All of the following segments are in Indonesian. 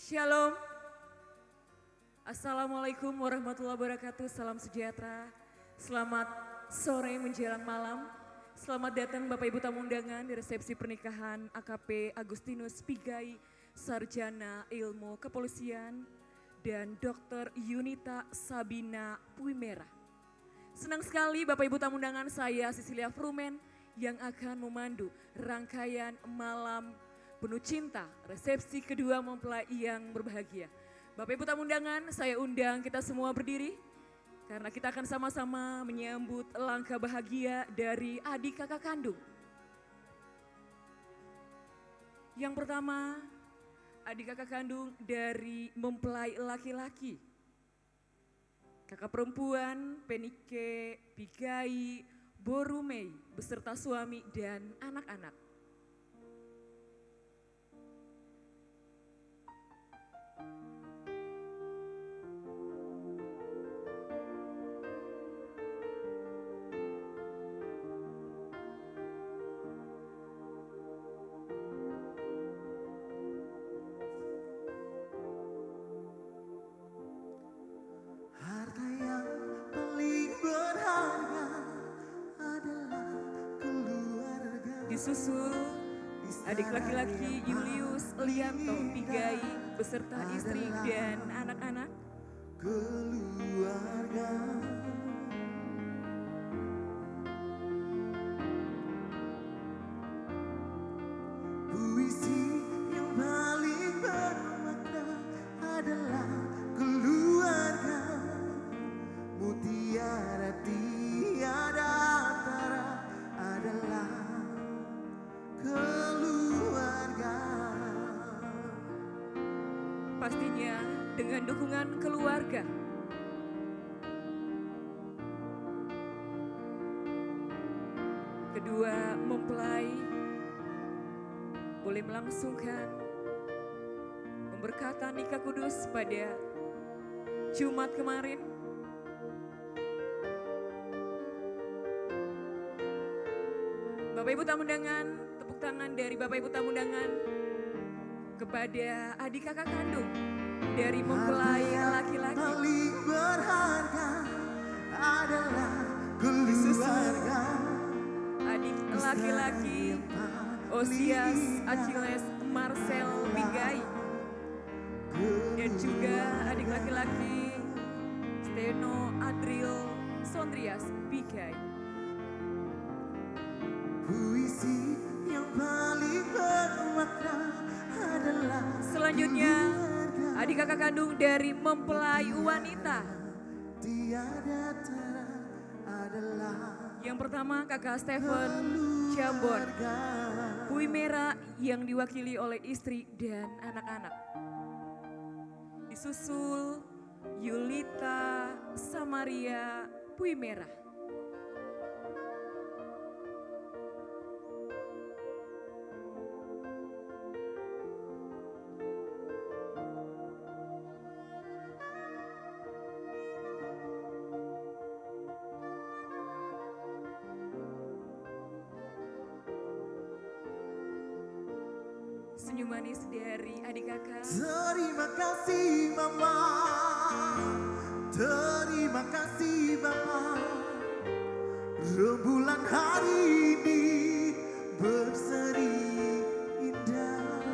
Shalom, Assalamualaikum warahmatullahi wabarakatuh, salam sejahtera, selamat sore menjelang malam, selamat datang Bapak Ibu tamu undangan di resepsi pernikahan AKP Agustinus Pigai, Sarjana Ilmu Kepolisian, dan Dr. Yunita Sabina Puimera. Senang sekali Bapak Ibu tamu undangan, saya Cecilia Frumen yang akan memandu rangkaian malam penuh cinta, resepsi kedua mempelai yang berbahagia. Bapak Ibu tamu undangan, saya undang kita semua berdiri karena kita akan sama-sama menyambut langkah bahagia dari adik kakak kandung. Yang pertama, adik kakak kandung dari mempelai laki-laki. Kakak perempuan Penike Pigai Borumei beserta suami dan anak-anak. Disusul adik laki-laki Julius Lianto Pigai beserta istri dan anak-anak. Keluarga. Puisi yang paling bermakna adalah keluarga. Mutiara tiada tara adalah keluarga. Pastinya dengan dukungan keluarga. Kedua mempelai boleh melangsungkan pemberkatan nikah kudus pada Jumat kemarin. Bapak Ibu tamu undangan, tepuk tangan dari Bapak Ibu tamu undangan kepada adik kakak kandung dari mempelai laki-laki. Paling berharga adalah keluarga. Adik laki-laki Osias Achilles Marcel Pigai dan juga adik laki-laki Steno Adril Sondrias Pigai. Puisi yang paling bermakna adalah selanjutnya adik kakak kandung dari mempelai wanita. Tiada tara adalah yang pertama kakak Stephen Jambon Puimera yang diwakili oleh istri dan anak-anak. Disusul Yulita Samaria Puimera. Senyum manis dari adik kakak. Terima kasih mama, terima kasih bapak. Rembulan hari ini berseri indah.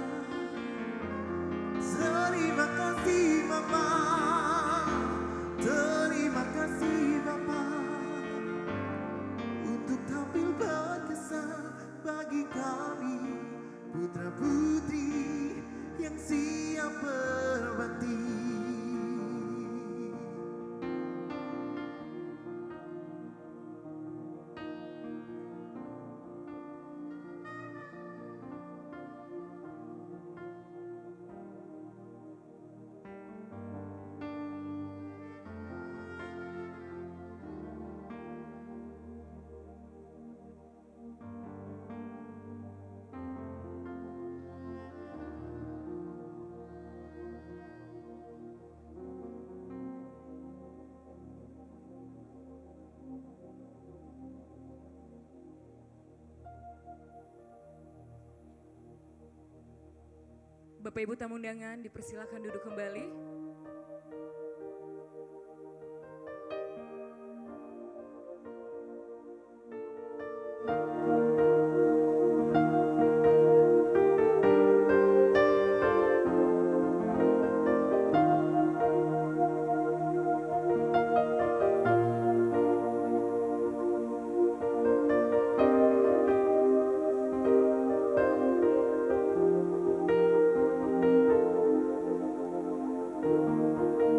Terima kasih mama, terima kasih bapak. Untuk tampil berkesan bagi kami putra putri yang siap berbakti. Bapak Ibu tamu undangan dipersilakan duduk kembali.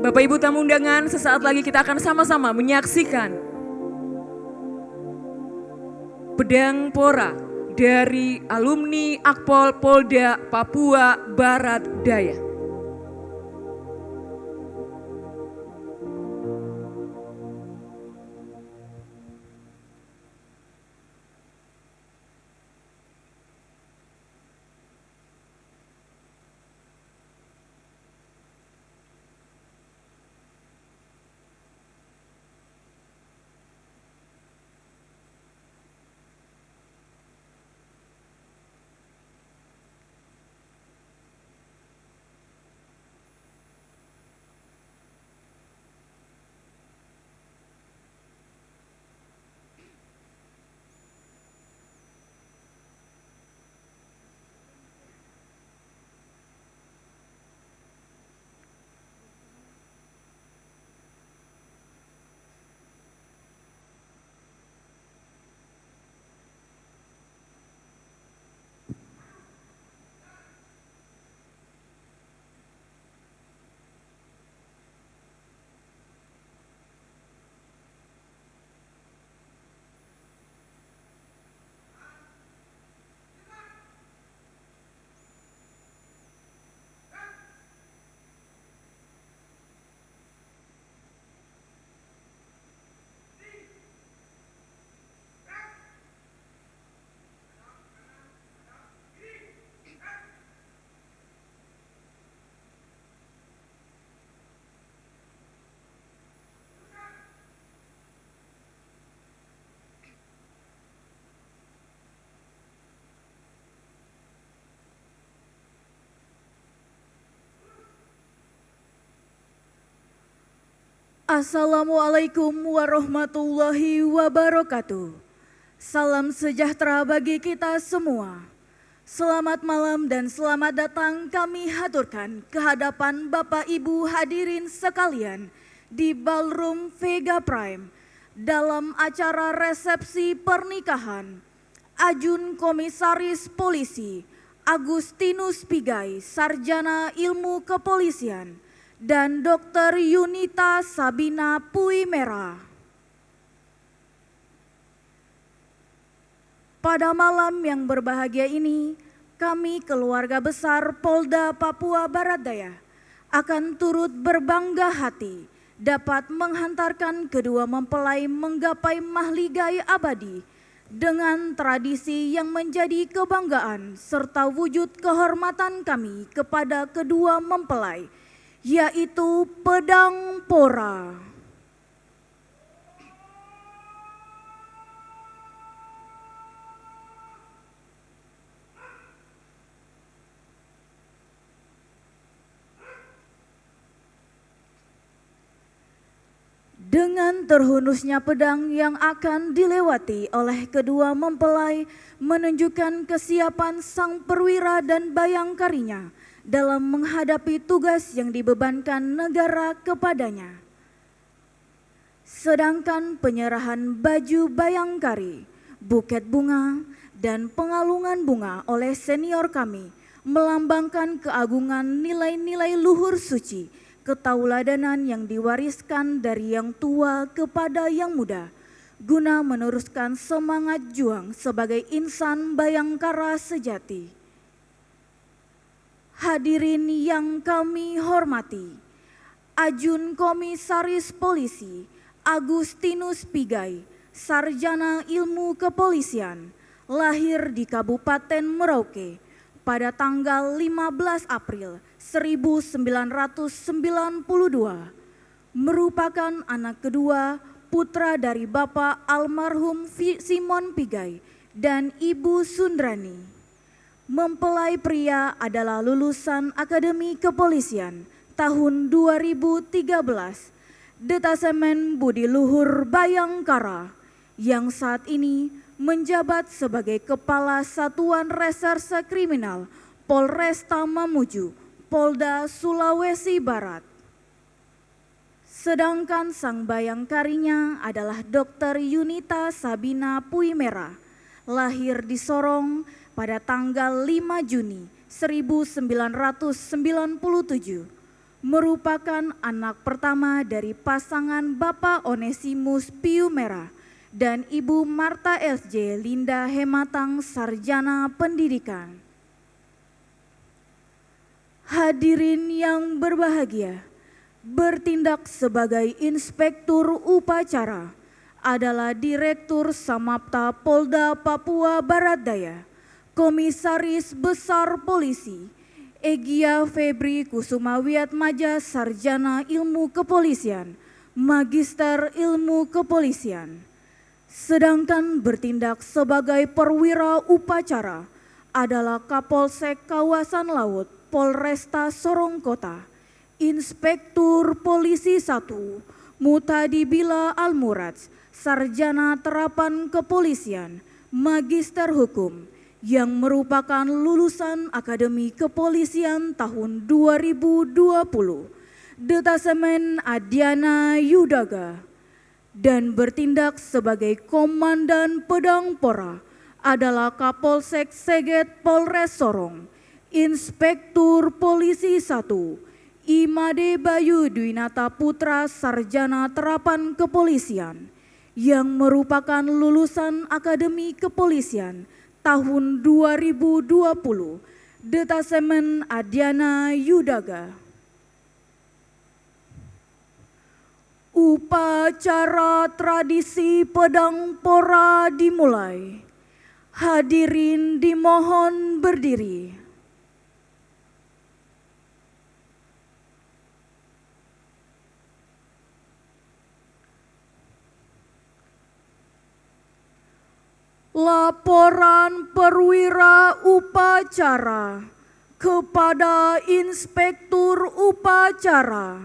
Bapak Ibu tamu undangan, sesaat lagi kita akan sama-sama menyaksikan pedang pora dari alumni Akpol Polda Papua Barat Daya. Assalamualaikum warahmatullahi wabarakatuh. Salam sejahtera bagi kita semua. Selamat malam dan selamat datang kami haturkan ke hadapan Bapak Ibu hadirin sekalian di Ballroom Vega Prime dalam acara resepsi pernikahan Ajun Komisaris Polisi Agustinus Pigai, Sarjana Ilmu Kepolisian, dan Dr. Yunita Sabina Puimera. Pada malam yang berbahagia ini, kami keluarga besar Polda Papua Barat Daya akan turut berbangga hati dapat menghantarkan kedua mempelai menggapai mahligai abadi dengan tradisi yang menjadi kebanggaan serta wujud kehormatan kami kepada kedua mempelai, yaitu pedang pora. Dengan terhunusnya pedang yang akan dilewati oleh kedua mempelai menunjukkan kesiapan sang perwira dan bayangkarinya dalam menghadapi tugas yang dibebankan negara kepadanya. Sedangkan penyerahan baju bayangkari, buket bunga, dan pengalungan bunga oleh senior kami melambangkan keagungan nilai-nilai luhur suci, ketauladanan yang diwariskan dari yang tua kepada yang muda, guna meneruskan semangat juang sebagai insan bayangkara sejati. Hadirin yang kami hormati, Ajun Komisaris Polisi Agustinus Pigai, Sarjana Ilmu Kepolisian, lahir di Kabupaten Merauke pada tanggal 15 April 1992, merupakan anak kedua putra dari Bapak almarhum Simon Pigai dan Ibu Sundrani. Mempelai pria adalah lulusan Akademi Kepolisian tahun 2013, Detasemen Budi Luhur Bayangkara, yang saat ini menjabat sebagai Kepala Satuan Reserse Kriminal Polresta Mamuju, Polda Sulawesi Barat. Sedangkan sang bayangkarinya adalah Dr. Yunita Sabina Puimera, lahir di Sorong pada tanggal 5 Juni 1997, merupakan anak pertama dari pasangan Bapak Onesimus Piumera dan Ibu Marta SJ Linda Hematang, Sarjana Pendidikan. Hadirin yang berbahagia, bertindak sebagai Inspektur Upacara adalah Direktur Samapta Polda Papua Barat Daya, Komisaris Besar Polisi Egya Febri Kusuma Wiatmaja, Sarjana Ilmu Kepolisian, Magister Ilmu Kepolisian. Sedangkan bertindak sebagai perwira upacara adalah Kapolsek Kawasan Laut Polresta Sorong Kota, Inspektur Polisi 1 Mutadibila Almurad, Sarjana Terapan Kepolisian, Magister Hukum, yang merupakan lulusan Akademi Kepolisian tahun 2020, Detasemen Adiana Yudaga, dan bertindak sebagai Komandan Pedang Pora adalah Kapolsek Seget Polres Sorong, Inspektur Polisi 1 Imade Bayu Dwinata Putra, Sarjana Terapan Kepolisian, yang merupakan lulusan Akademi Kepolisian tahun 2020, Detasemen Adiana Yudaga. Upacara tradisi Pedang Pora dimulai. Hadirin dimohon berdiri. Laporan perwira upacara kepada Inspektur Upacara.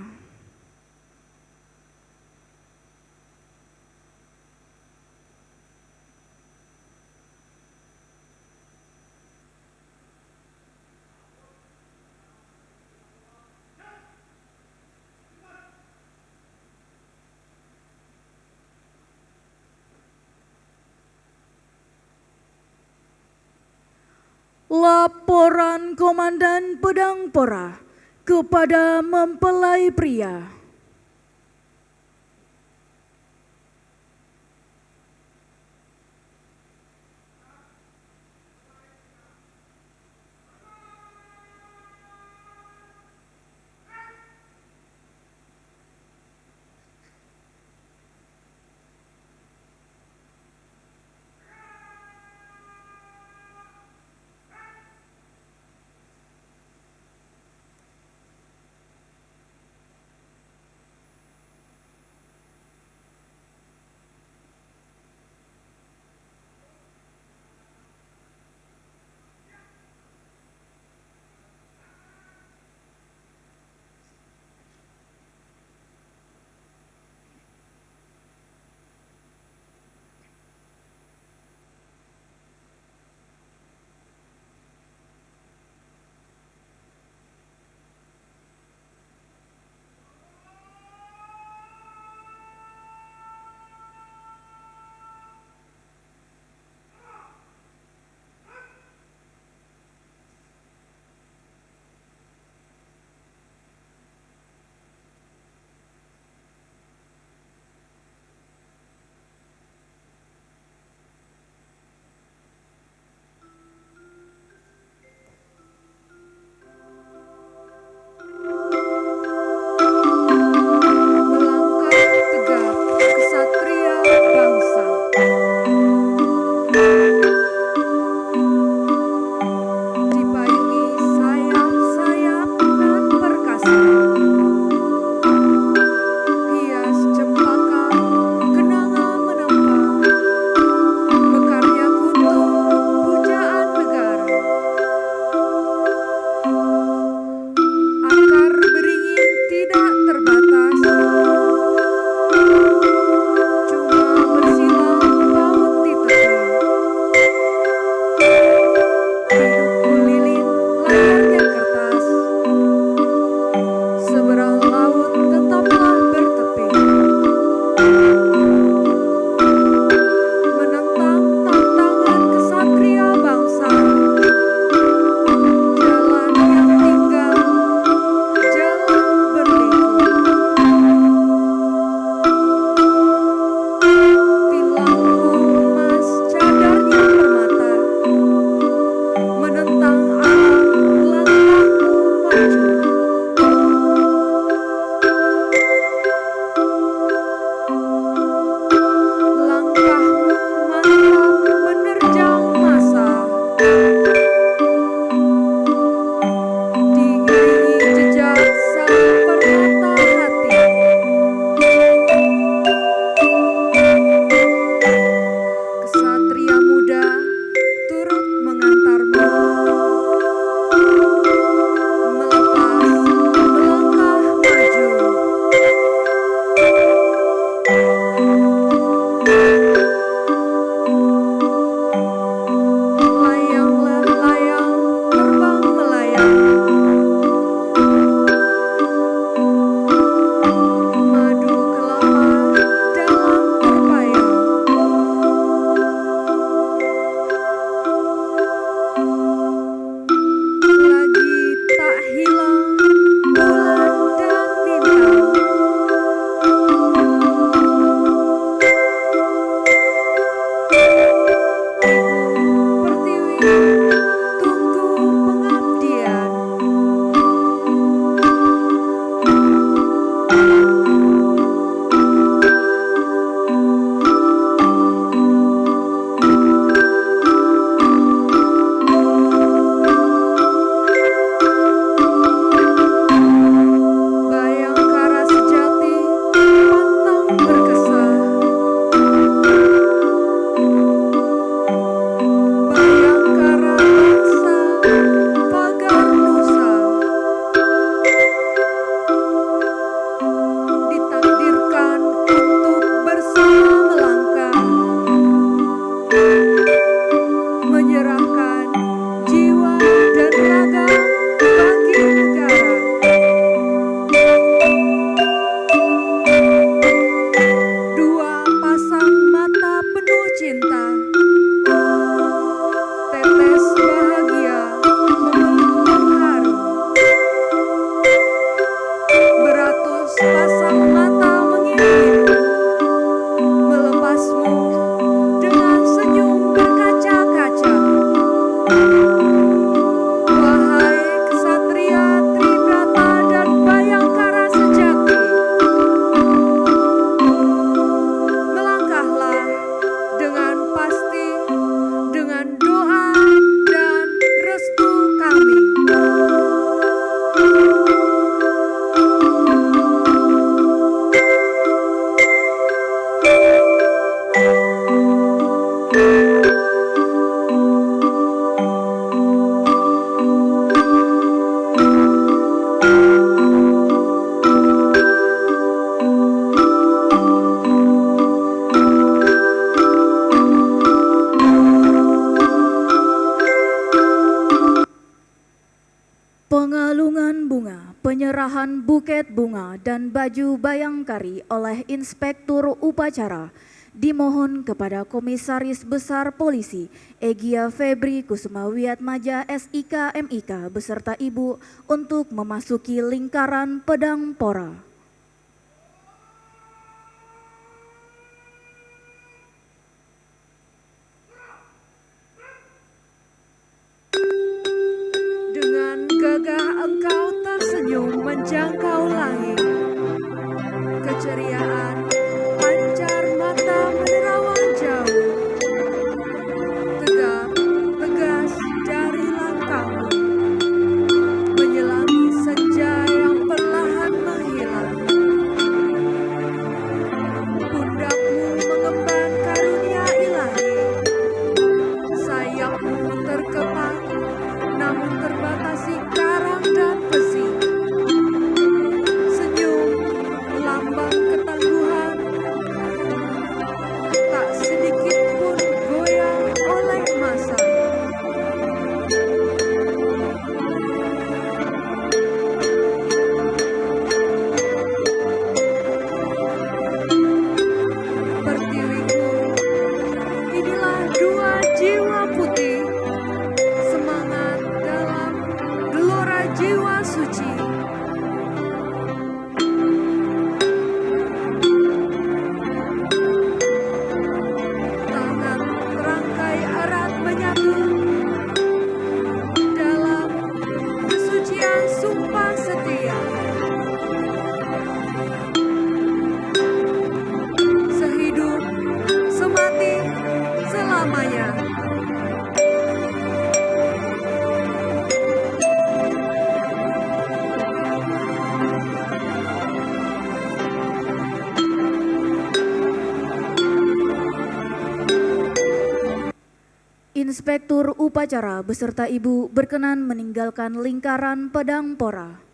Laporan Komandan Pedang Pora kepada mempelai pria. penyerahan buket bunga dan baju bayangkari oleh Inspektur Upacara dimohon kepada Komisaris Besar Polisi Egya Febri Kusuma Wiatmaja SIK MIK beserta Ibu untuk memasuki lingkaran pedang pora. Dengan gagah engkau tersenyum menjangkau langit. Keceriaan pancar mata menerawang jauh. Tegap, tegas dari langkahmu. Menyelami senja yang perlahan menghilang. Pundakmu mengemban karunia ilahi. Sayapmu terkepang namun terbatasi karang dan besi. Senyum lambang ketangguhan, tak sedikit pun goyang oleh masa. Pertiwiku, inilah dua jiwa putih, semangat dalam gelora jiwa suci. Tangan rangkai erat menyatu dalam kesucian sumpah setia. Sehidup, semati, selamanya. Inspektur Upacara beserta Ibu berkenan meninggalkan lingkaran pedang pora.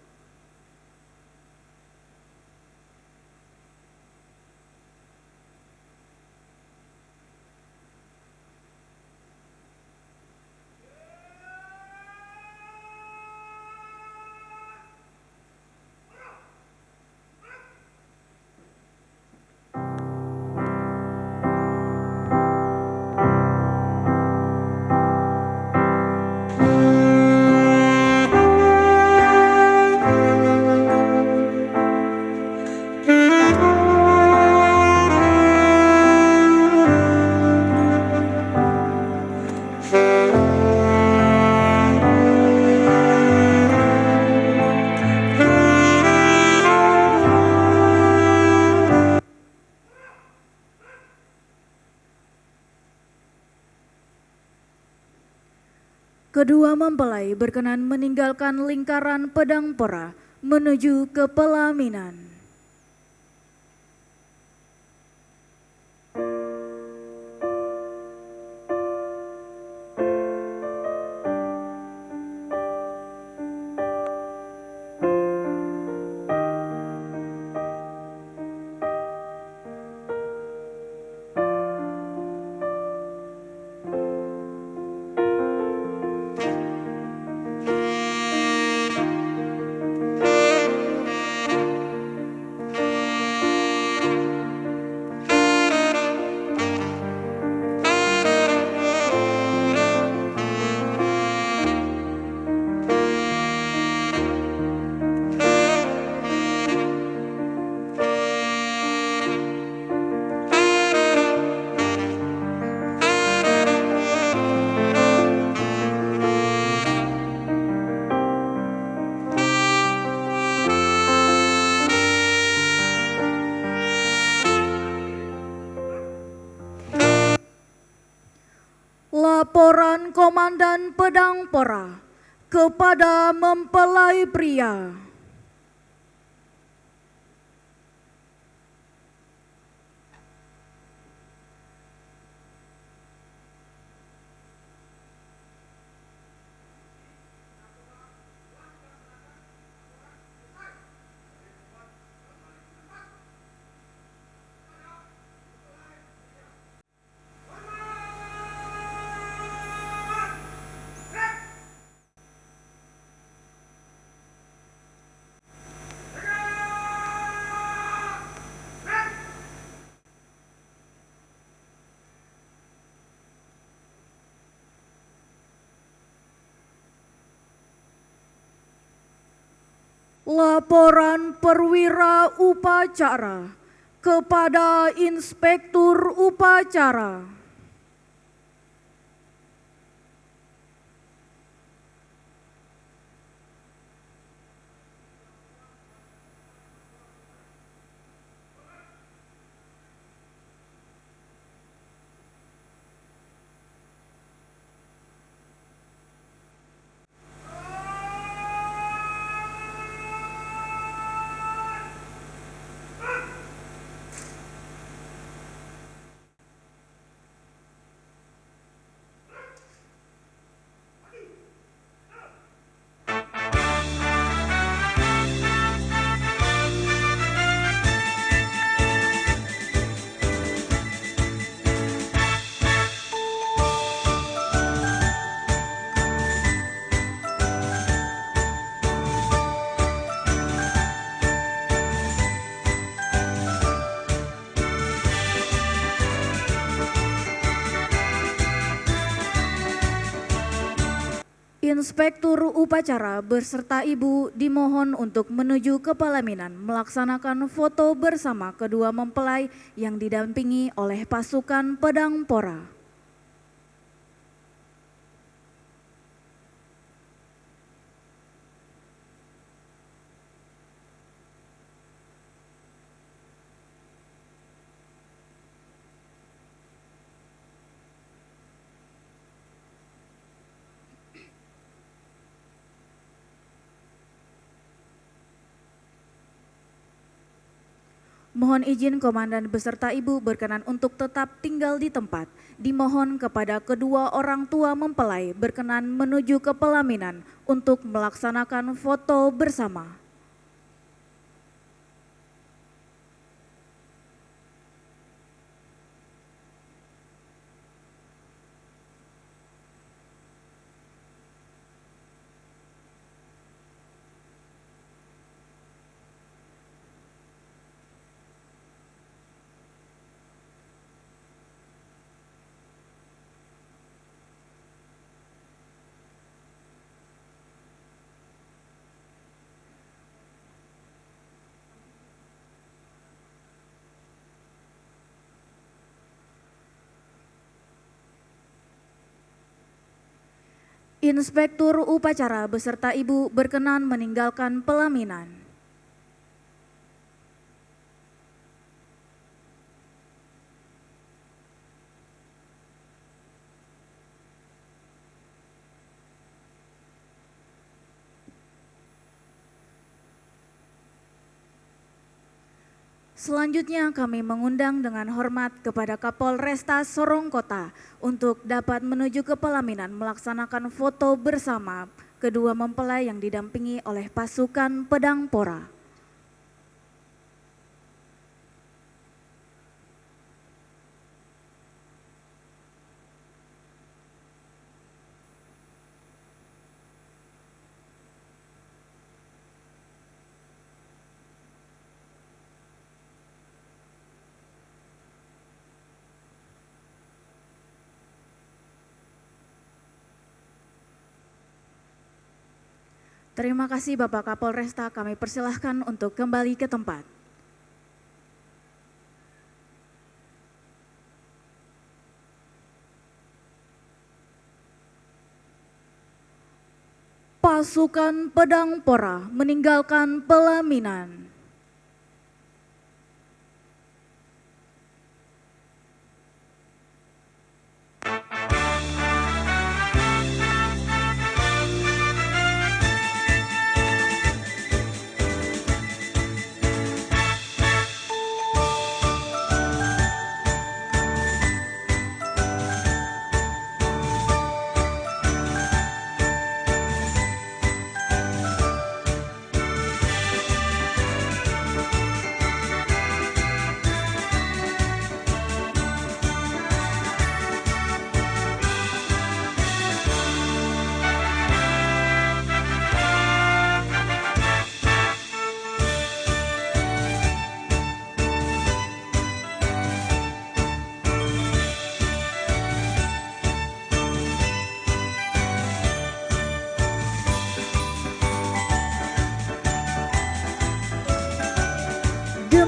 Kedua mempelai berkenan meninggalkan lingkaran pedang pora menuju ke pelaminan. Laporan Komandan Pedang Pora kepada mempelai pria. Laporan perwira upacara kepada Inspektur Upacara. Inspektur Upacara beserta Ibu dimohon untuk menuju ke pelaminan melaksanakan foto bersama kedua mempelai yang didampingi oleh pasukan Pedang Pora. Mohon izin Komandan beserta Ibu berkenan untuk tetap tinggal di tempat. Dimohon kepada kedua orang tua mempelai berkenan menuju ke pelaminan untuk melaksanakan foto bersama. Inspektur Upacara beserta Ibu berkenan meninggalkan pelaminan. Selanjutnya kami mengundang dengan hormat kepada Kapolresta Sorong Kota untuk dapat menuju ke pelaminan melaksanakan foto bersama kedua mempelai yang didampingi oleh pasukan Pedang Pora. Terima kasih Bapak Kapolresta, kami persilahkan untuk kembali ke tempat. Pasukan Pedang Pora meninggalkan pelaminan.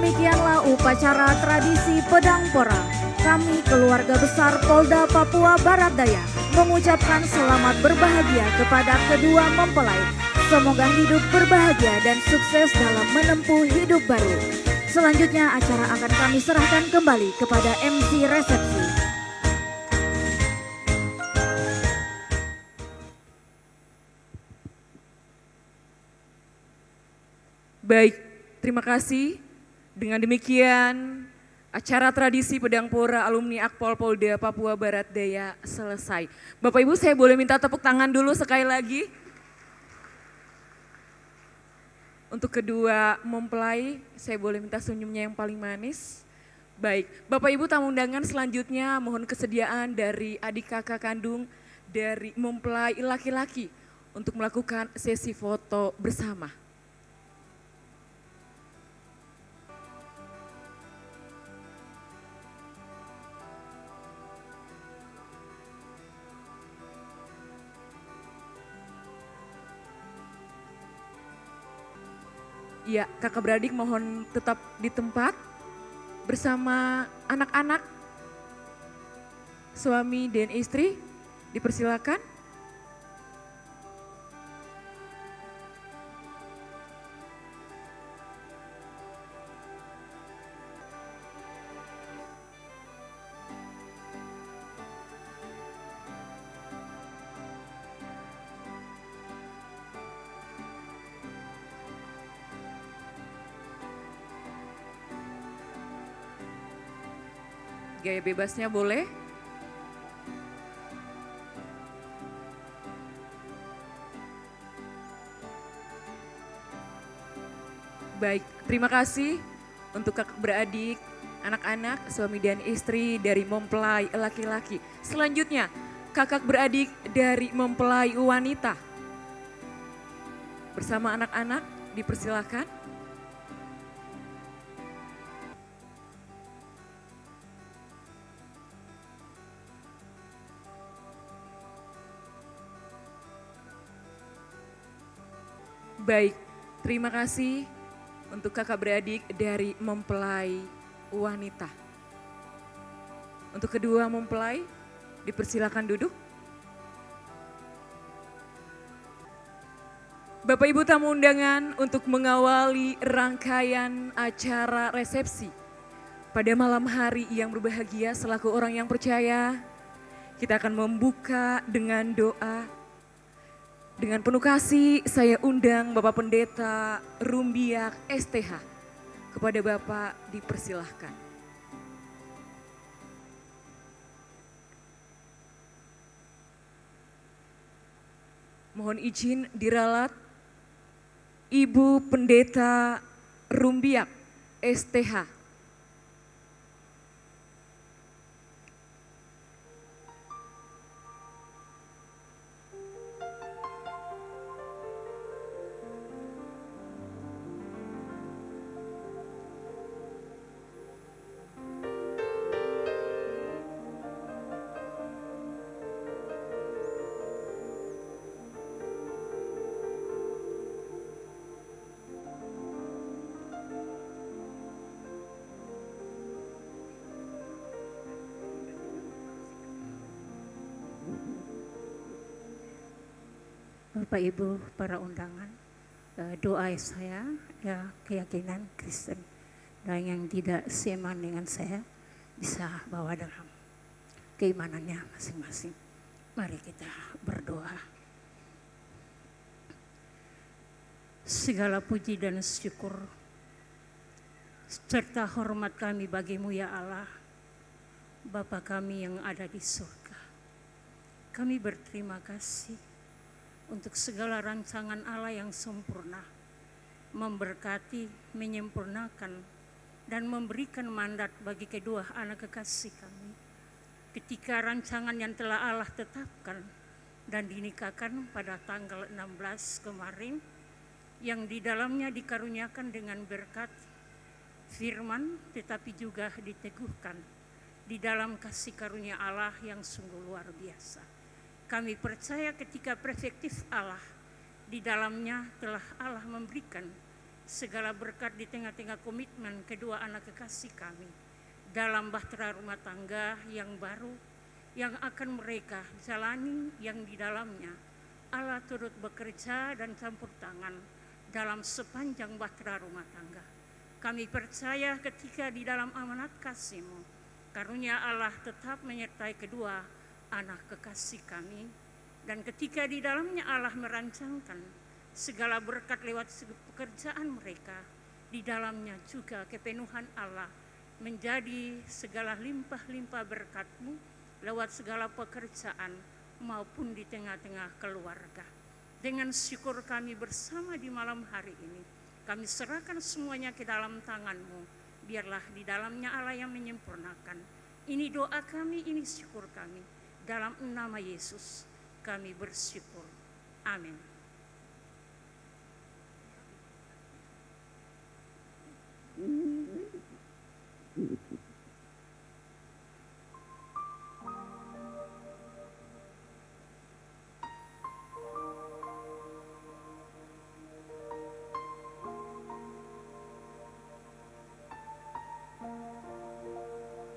Demikianlah upacara tradisi Pedang Pora. Kami keluarga besar Polda Papua Barat Daya mengucapkan selamat berbahagia kepada kedua mempelai. Semoga hidup berbahagia dan sukses dalam menempuh hidup baru. Selanjutnya acara akan kami serahkan kembali kepada MC resepsi. Baik, terima kasih. Dengan demikian, acara tradisi Pedang Pora alumni Akpol Polda Papua Barat Daya selesai. Bapak Ibu, saya boleh minta tepuk tangan dulu sekali lagi. Untuk kedua mempelai, saya boleh minta senyumnya yang paling manis. Baik, Bapak Ibu tamu undangan selanjutnya mohon kesediaan dari adik kakak kandung dari mempelai laki-laki untuk melakukan sesi foto bersama. Ya, kakak beradik mohon tetap di tempat bersama anak-anak, suami dan istri, dipersilakan. Gaya bebasnya boleh. Baik, terima kasih untuk kakak beradik, anak-anak, suami dan istri dari mempelai laki-laki. Selanjutnya, kakak beradik dari mempelai wanita. Bersama anak-anak, dipersilakan. Baik, terima kasih untuk kakak beradik dari mempelai wanita. Untuk kedua mempelai, dipersilakan duduk. Bapak Ibu tamu undangan untuk mengawali rangkaian acara resepsi. Pada malam hari yang berbahagia selaku orang yang percaya, kita akan membuka dengan doa. Dengan penuh kasih saya undang Bapak Pendeta Rumbiak STH. Kepada Bapak dipersilahkan. Mohon izin diralat Ibu Pendeta Rumbiak STH. Bapak Ibu para undangan, doa saya ya keyakinan Kristen dan yang tidak seiman dengan saya bisa bawa dalam keimanannya masing-masing. Mari kita berdoa. Segala puji dan syukur serta hormat kami bagimu ya Allah, Bapa kami yang ada di surga. Kami berterima kasih untuk segala rancangan Allah yang sempurna, memberkati, menyempurnakan, dan memberikan mandat bagi kedua anak kekasih kami. Ketika rancangan yang telah Allah tetapkan dan dinikahkan pada tanggal 16 kemarin, yang di dalamnya dikaruniakan dengan berkat firman, tetapi juga diteguhkan di dalam kasih karunia Allah yang sungguh luar biasa. Kami percaya ketika perspektif Allah, di dalamnya telah Allah memberikan segala berkat di tengah-tengah komitmen kedua anak kekasih kami dalam bahtera rumah tangga yang baru yang akan mereka jalani, yang di dalamnya Allah turut bekerja dan campur tangan dalam sepanjang bahtera rumah tangga. Kami percaya ketika di dalam amanat kasih-Mu, karunia Allah tetap menyertai kedua anak kekasih kami, dan ketika di dalamnya Allah merancangkan segala berkat lewat pekerjaan mereka, di dalamnya juga kepenuhan Allah menjadi segala limpah-limpah berkat-Mu lewat segala pekerjaan maupun di tengah-tengah keluarga. Dengan syukur kami bersama di malam hari ini, kami serahkan semuanya ke dalam tangan-Mu. Biarlah di dalamnya Allah yang menyempurnakan. Ini doa kami, ini syukur kami. Dalam nama Yesus kami bersyukur. Amin.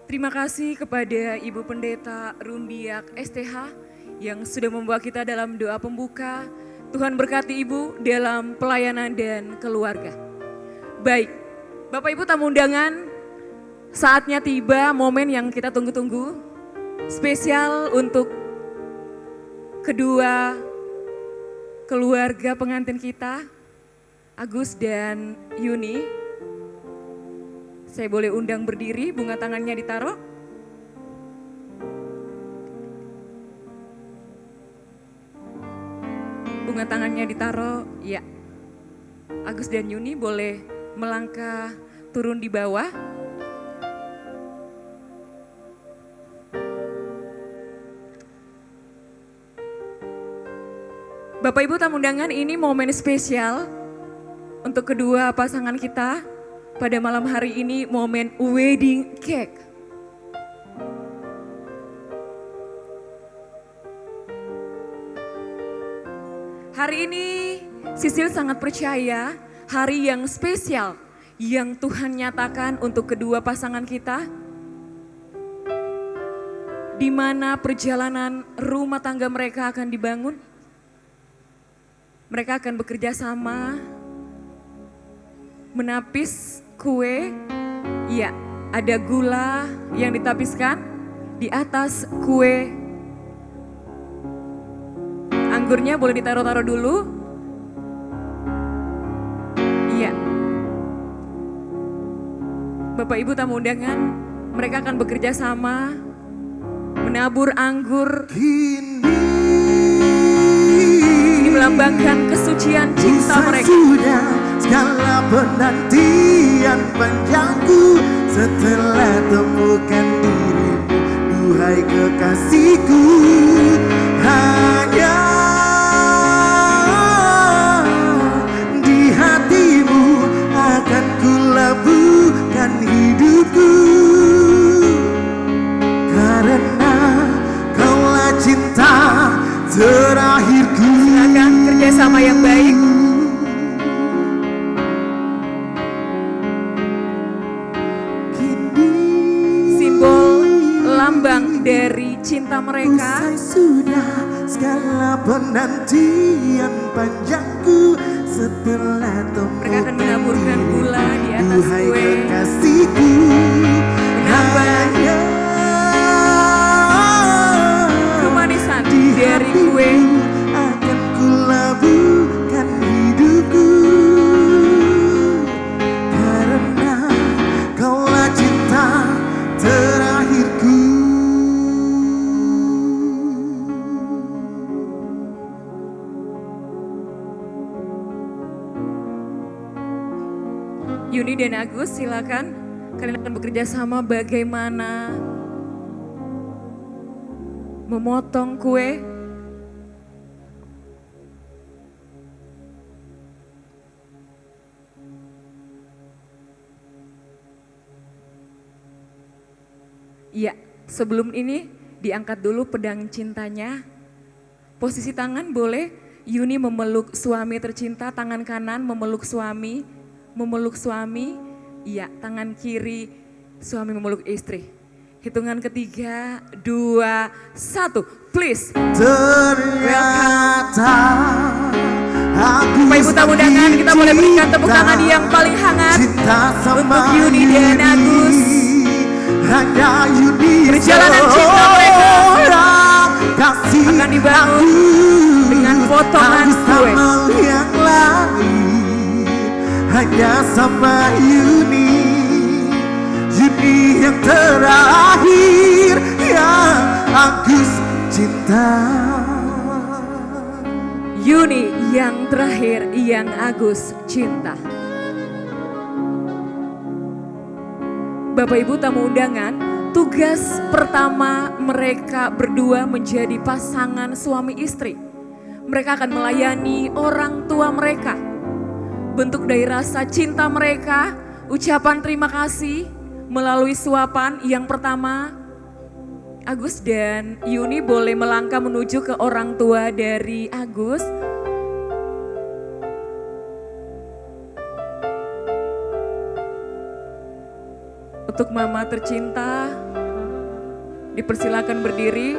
Terima kasih kepada Ibu Pendeta Rumbiak STH yang sudah membawa kita dalam doa pembuka. Tuhan berkati Ibu dalam pelayanan dan keluarga. Baik, Bapak Ibu tamu undangan, saatnya tiba momen yang kita tunggu-tunggu. Spesial untuk kedua keluarga pengantin kita, Agus dan Yuni. Saya boleh undang berdiri, bunga tangannya ditaruh. Bunga tangannya ditaruh, ya. Agus dan Yuni boleh melangkah turun di bawah. Bapak Ibu tamu undangan, ini momen spesial untuk kedua pasangan kita. Pada malam hari ini momen wedding cake. Hari ini Sisil sangat percaya hari yang spesial yang Tuhan nyatakan untuk kedua pasangan kita. Di mana perjalanan rumah tangga mereka akan dibangun. Mereka akan bekerja sama menapis kue, ya, ada gula yang ditapiskan di atas kue. Anggurnya boleh ditaruh-taruh dulu. Iya. Bapak Ibu tamu undangan, mereka akan bekerja sama menabur anggur. Ini melambangkan kesucian cinta mereka. Sudah segala penantian panjangku setelah temukan dirimu, duhai kekasihku. Hanya di hatimu akan kulabuhkan hidupku, karena kaulah cinta terakhirku. Silakan kerjasama yang baik. Lambang dari cinta mereka. Usai sudah segala penantian panjangku setelah temukan Mereka akan menaburkan gula di atas duhai kue. kekasihku. Hanya Kemanisan di dari kue. hatimu akan kulabuhkan hidupku, karena kaulah cinta terakhirku. Yuni dan Agus, silakan. Kalian akan bekerja sama bagaimana memotong kue. Iya, sebelum ini diangkat dulu pedang cintanya. Posisi tangan boleh, Yuni memeluk suami tercinta, tangan kanan memeluk suami, memeluk suami, iya tangan kiri suami memeluk istri. Hitungan ketiga, 2, 1, please. Ternyata aku Bapak Ibu tamu undangan, kita boleh berikan tepuk tangan yang paling hangat untuk Yuni dan Agus. Hanya Yuni Perjalanan cinta mereka kasih akan dibangun dengan potongan kue. Yang lain hanya sama Yuni yang terakhir yang Agus cinta. Yuni yang terakhir yang Agus cinta. Bapak Ibu tamu undangan, tugas pertama mereka berdua menjadi pasangan suami istri. Mereka akan melayani orang tua mereka. Bentuk dari rasa cinta mereka, ucapan terima kasih melalui suapan. Yang pertama, Agus dan Yuni boleh melangkah menuju ke orang tua dari Agus. Untuk mama tercinta, dipersilakan berdiri.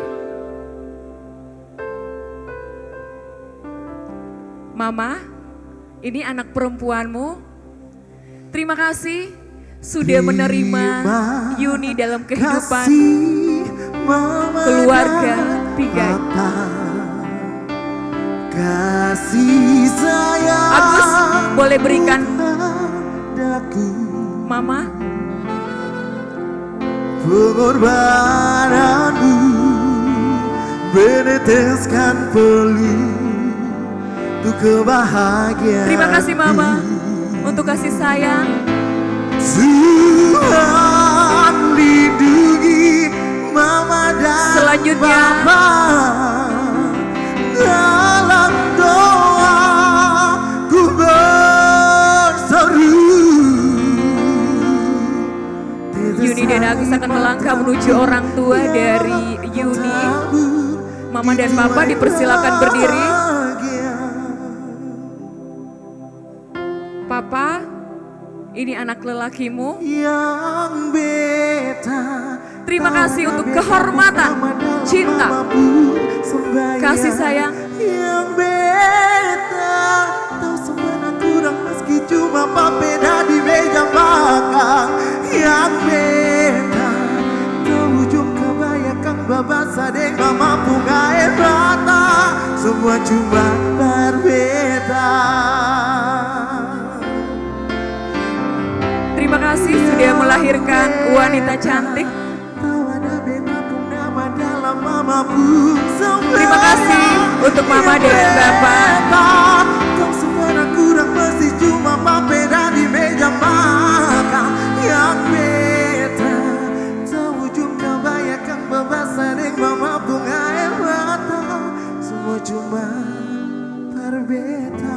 Mama, ini anak perempuanmu. Terima kasih sudah menerima Yuni dalam kehidupan keluarga Pigai. Kasih sayang Agus boleh berikan Mama. Pengorbananmu meneteskan peluk untuk kebahagiaan. Terima kasih Mama untuk kasih sayang. Tuhan lindungi Mama dan Selanjutnya, Papa dalam doa ku berseru. Yuni dan Agus akan melangkah menuju orang tua dari Yuni. Mama dan Papa dipersilakan berdiri. Papa, ini anak lelakimu. Yang beta Terima kasih untuk kehormatan, cinta, kasih sayang. Yang beta tahu sebenarnya kurang meski cuma papeda di meja makan. Yang beta tahu ujung kebanyakan babasa deng mama bunga bata. Semua cuma berbeda. Terima kasih sudah melahirkan wanita cantik. Terima kasih untuk Mama dan Bapak. Kau semua kurang mesti cuma papeda di meja makan. Yang beta tahu ujung kebanyakan babasa deng mama bunga mata. Semua cuma berbeda.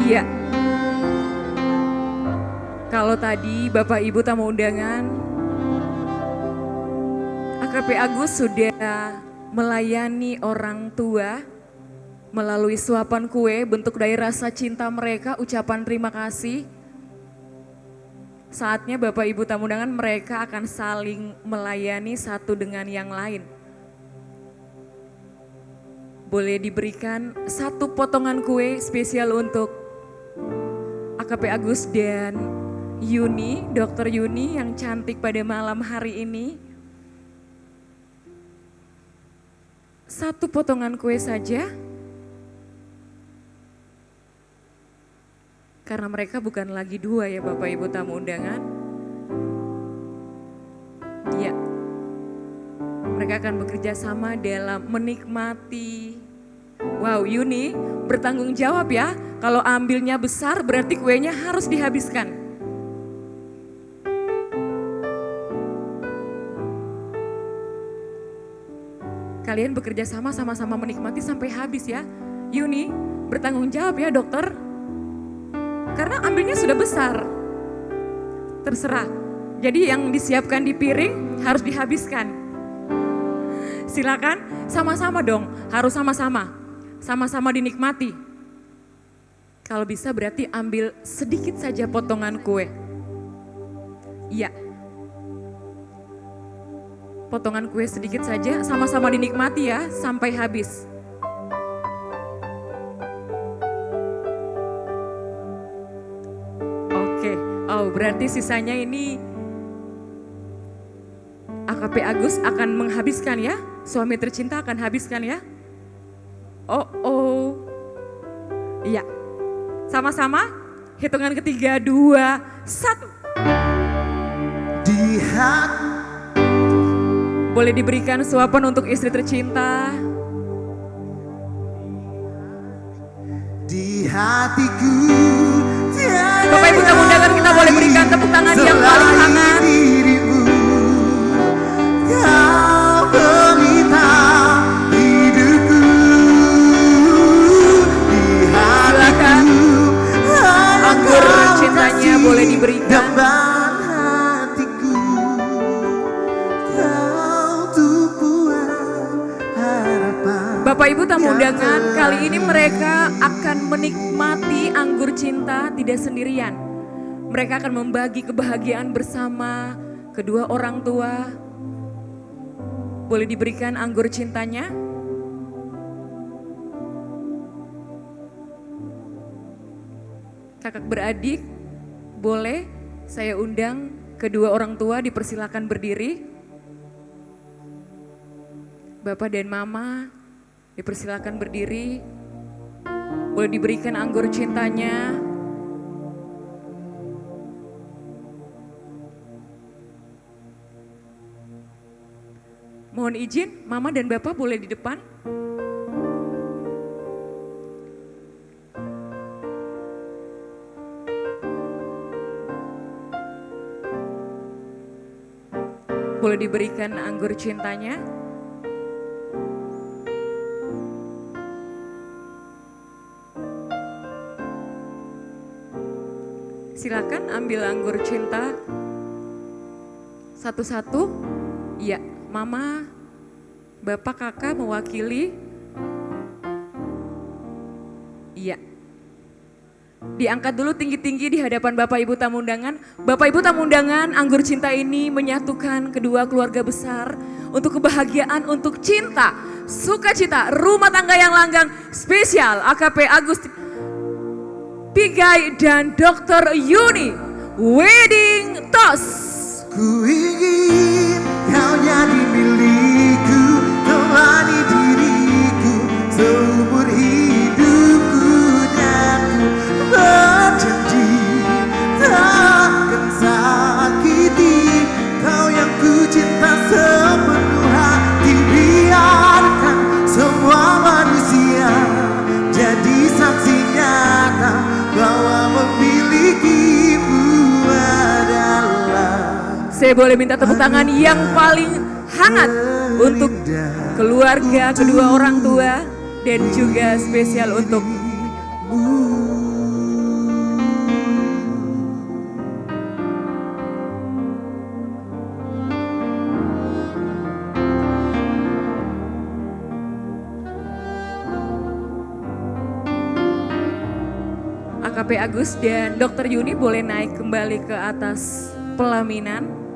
Iya. Kalau tadi Bapak Ibu tamu undangan, AKP Agus sudah melayani orang tua melalui suapan kue, bentuk dari rasa cinta mereka, ucapan terima kasih. Saatnya Bapak Ibu tamu undangan, mereka akan saling melayani satu dengan yang lain. Boleh diberikan satu potongan kue spesial untuk AKP Agus dan Yuni, Dokter Yuni yang cantik pada malam hari ini. Satu potongan kue saja. Karena mereka bukan lagi dua ya Bapak Ibu tamu undangan. Ya, mereka akan bekerja sama dalam menikmati. Wow, Yuni bertanggung jawab ya. Kalau ambilnya besar berarti kuenya harus dihabiskan. Kalian bekerja sama-sama menikmati sampai habis ya. Yuni bertanggung jawab ya dokter. Karena ambilnya sudah besar. Terserah. Jadi yang disiapkan di piring harus dihabiskan. Silakan sama-sama dong. Harus sama-sama. Sama-sama dinikmati. Kalau bisa berarti ambil sedikit saja potongan kue. Iya. Potongan kue sedikit saja, sama-sama dinikmati ya sampai habis. Oke, oh berarti sisanya ini AKP Agus akan menghabiskan ya? Suami tercinta akan habiskan ya? Oh. Iya. Sama-sama, hitungan ketiga, 2, 1. Di hati, Boleh diberikan suapan untuk istri tercinta. di hatiku Bapak Ibu tamu undangan, kita boleh berikan tepuk tangan yang paling hangat. dirimu, kau pelita hidupku. Di Silakan. Anggur cintanya boleh diberikan. Gambar hatiku, kau tumpuan harapan. Bapak Ibu tamu undangan, kali ini mereka akan menikmati anggur cinta tidak sendirian. Mereka akan membagi kebahagiaan bersama kedua orang tua. Boleh diberikan anggur cintanya? Kakak beradik, boleh saya undang kedua orang tua dipersilakan berdiri. Bapak dan Mama dipersilakan berdiri. Boleh diberikan anggur cintanya. Mohon izin, Mama dan Bapak boleh di depan. Boleh diberikan anggur cintanya. Silakan ambil anggur cinta satu-satu. Iya, Mama, Bapak, Kakak mewakili. Iya. Diangkat dulu tinggi-tinggi di hadapan Bapak Ibu tamu undangan. Bapak Ibu tamu undangan, anggur cinta ini menyatukan kedua keluarga besar untuk kebahagiaan, untuk cinta, sukacita, rumah tangga yang langgeng, spesial AKP Agus Pigai dan Dr. Yuni. Wedding Toast. Ku ingin kau jadi milikku, temani diriku seumur hidupku, dan ku berjanji takkan sakiti kau yang ku cinta sepenuh hati. Biarkan semua manusia jadi saksi nyata bahwa memilikimu adalah. Saya boleh minta tepuk tangan yang paling hangat untuk keluarga kedua orang tua dan juga spesial untuk AKP Agus dan Dr. Yuni. Boleh naik kembali ke atas pelaminan.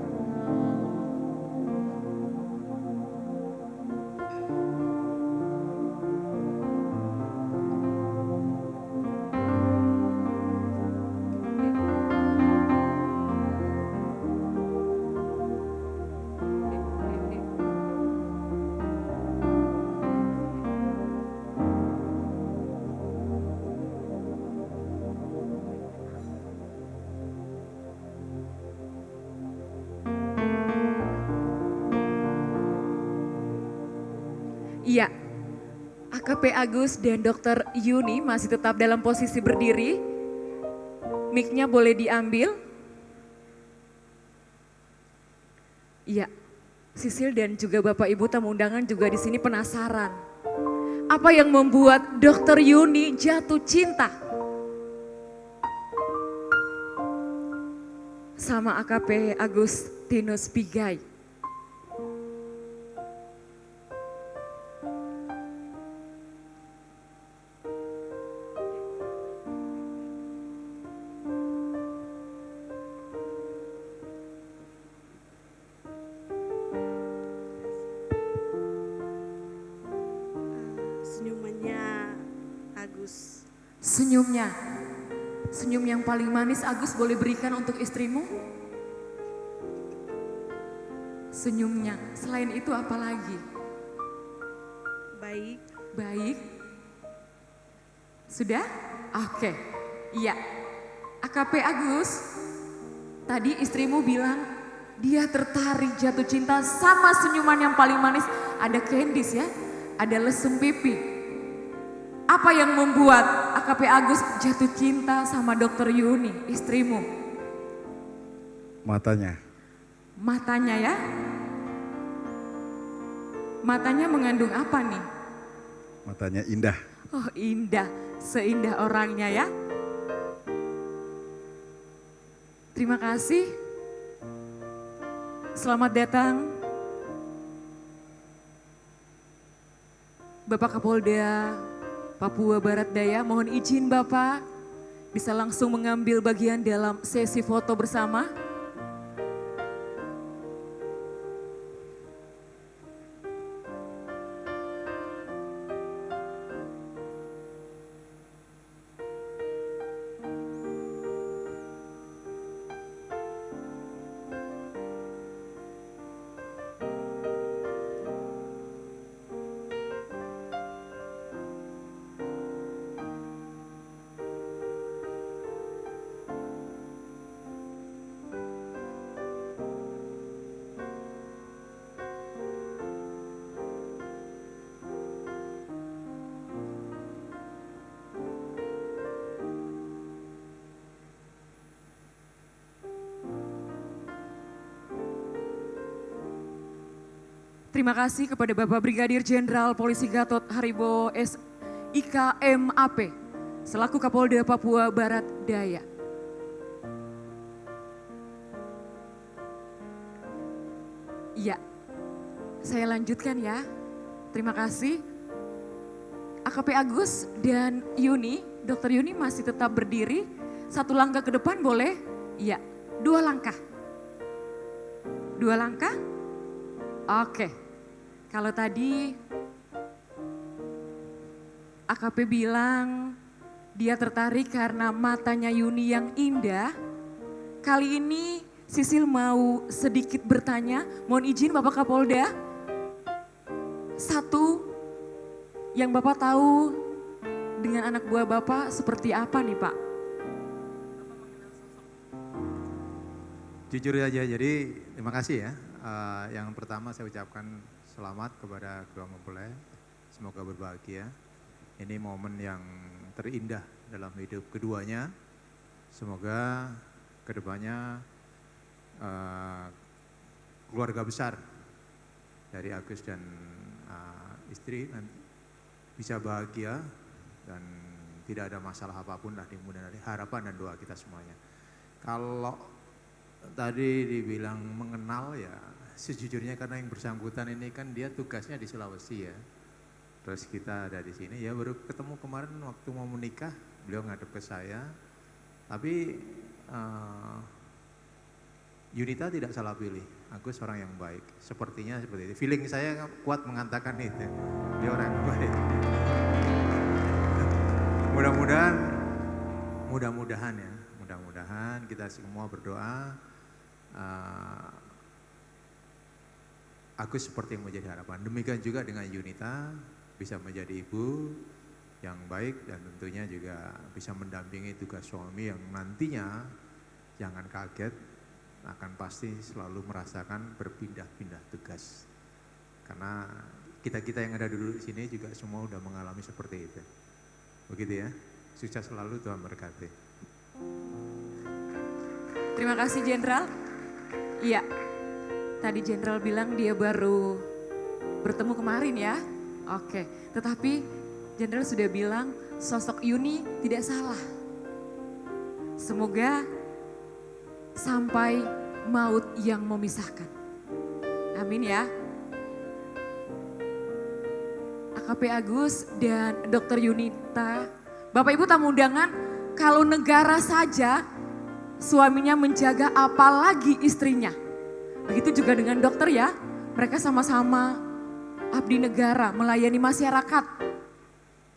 Iya, AKP Agus dan Dr. Yuni masih tetap dalam posisi berdiri. Mic-nya boleh diambil. Iya, Sisil dan juga Bapak Ibu tamu undangan juga di sini penasaran. Apa yang membuat Dr. Yuni jatuh cinta sama AKP Agustinus Pigai? Agus. Senyumnya, senyum yang paling manis Agus boleh berikan untuk istrimu? Senyumnya, selain itu apa lagi? Baik. Baik. Sudah? Oke. Iya. AKP Agus, tadi istrimu bilang dia tertarik jatuh cinta sama senyuman yang paling manis. Ada Candice ya, ada lesung pipi. Apa yang membuat AKP Agus jatuh cinta sama Dokter Yuni, istrimu? Matanya. Matanya ya? Matanya mengandung apa nih? Matanya indah. Oh indah, seindah orangnya ya. Terima kasih. Selamat datang Bapak Kapolda Papua Barat Daya. Mohon izin Bapak bisa langsung mengambil bagian dalam sesi foto bersama. Terima kasih kepada Bapak Brigadir Jenderal Polisi Gatot Haribo SIKMAP selaku Kapolda Papua Barat Daya. Iya, saya lanjutkan ya. Terima kasih. AKP Agus dan Yuni, Dokter Yuni masih tetap berdiri. 1 langkah ke depan boleh? Iya, 2 langkah. 2 langkah? Oke. Kalau tadi AKP bilang dia tertarik karena matanya Yuni yang indah. Kali ini Sisil mau sedikit bertanya, mohon izin Bapak Kapolda. 1 yang Bapak tahu dengan anak buah Bapak seperti apa nih Pak? Jujur aja, jadi terima kasih ya. Yang pertama saya ucapkan selamat kepada kedua mempelai, semoga berbahagia. Ini momen yang terindah dalam hidup keduanya. Semoga kedepannya keluarga besar dari Agus dan istri nanti bisa bahagia dan tidak ada masalah apapun lah, dimudahkan dari harapan dan doa kita semuanya. Kalau tadi dibilang mengenal ya, sejujurnya karena yang bersangkutan ini kan dia tugasnya di Sulawesi ya. Terus kita ada di sini ya, baru ketemu kemarin waktu mau menikah, beliau ngadep ke saya. Tapi Yunita tidak salah pilih, Agus orang yang baik. Sepertinya seperti itu, feeling saya kuat mengatakan itu, dia orang yang baik. Mudah-mudahan ya, mudah-mudahan kita semua berdoa Agus seperti yang menjadi harapan. Demikian juga dengan Yunita bisa menjadi ibu yang baik dan tentunya juga bisa mendampingi tugas suami yang nantinya jangan kaget akan pasti selalu merasakan berpindah-pindah tugas. Karena kita-kita yang ada dulu di sini juga semua udah mengalami seperti itu. Begitu ya. Sukses selalu, Tuhan berkati. Terima kasih Jenderal. Iya. Tadi Jenderal bilang dia baru bertemu kemarin ya. Oke, tetapi Jenderal sudah bilang sosok Yuni tidak salah. Semoga sampai maut yang memisahkan. Amin ya. AKP Agus dan Dr. Yunita, Bapak Ibu tamu undangan, kalau negara saja suaminya menjaga apalagi istrinya. Begitu juga dengan dokter ya, mereka sama-sama abdi negara, melayani masyarakat.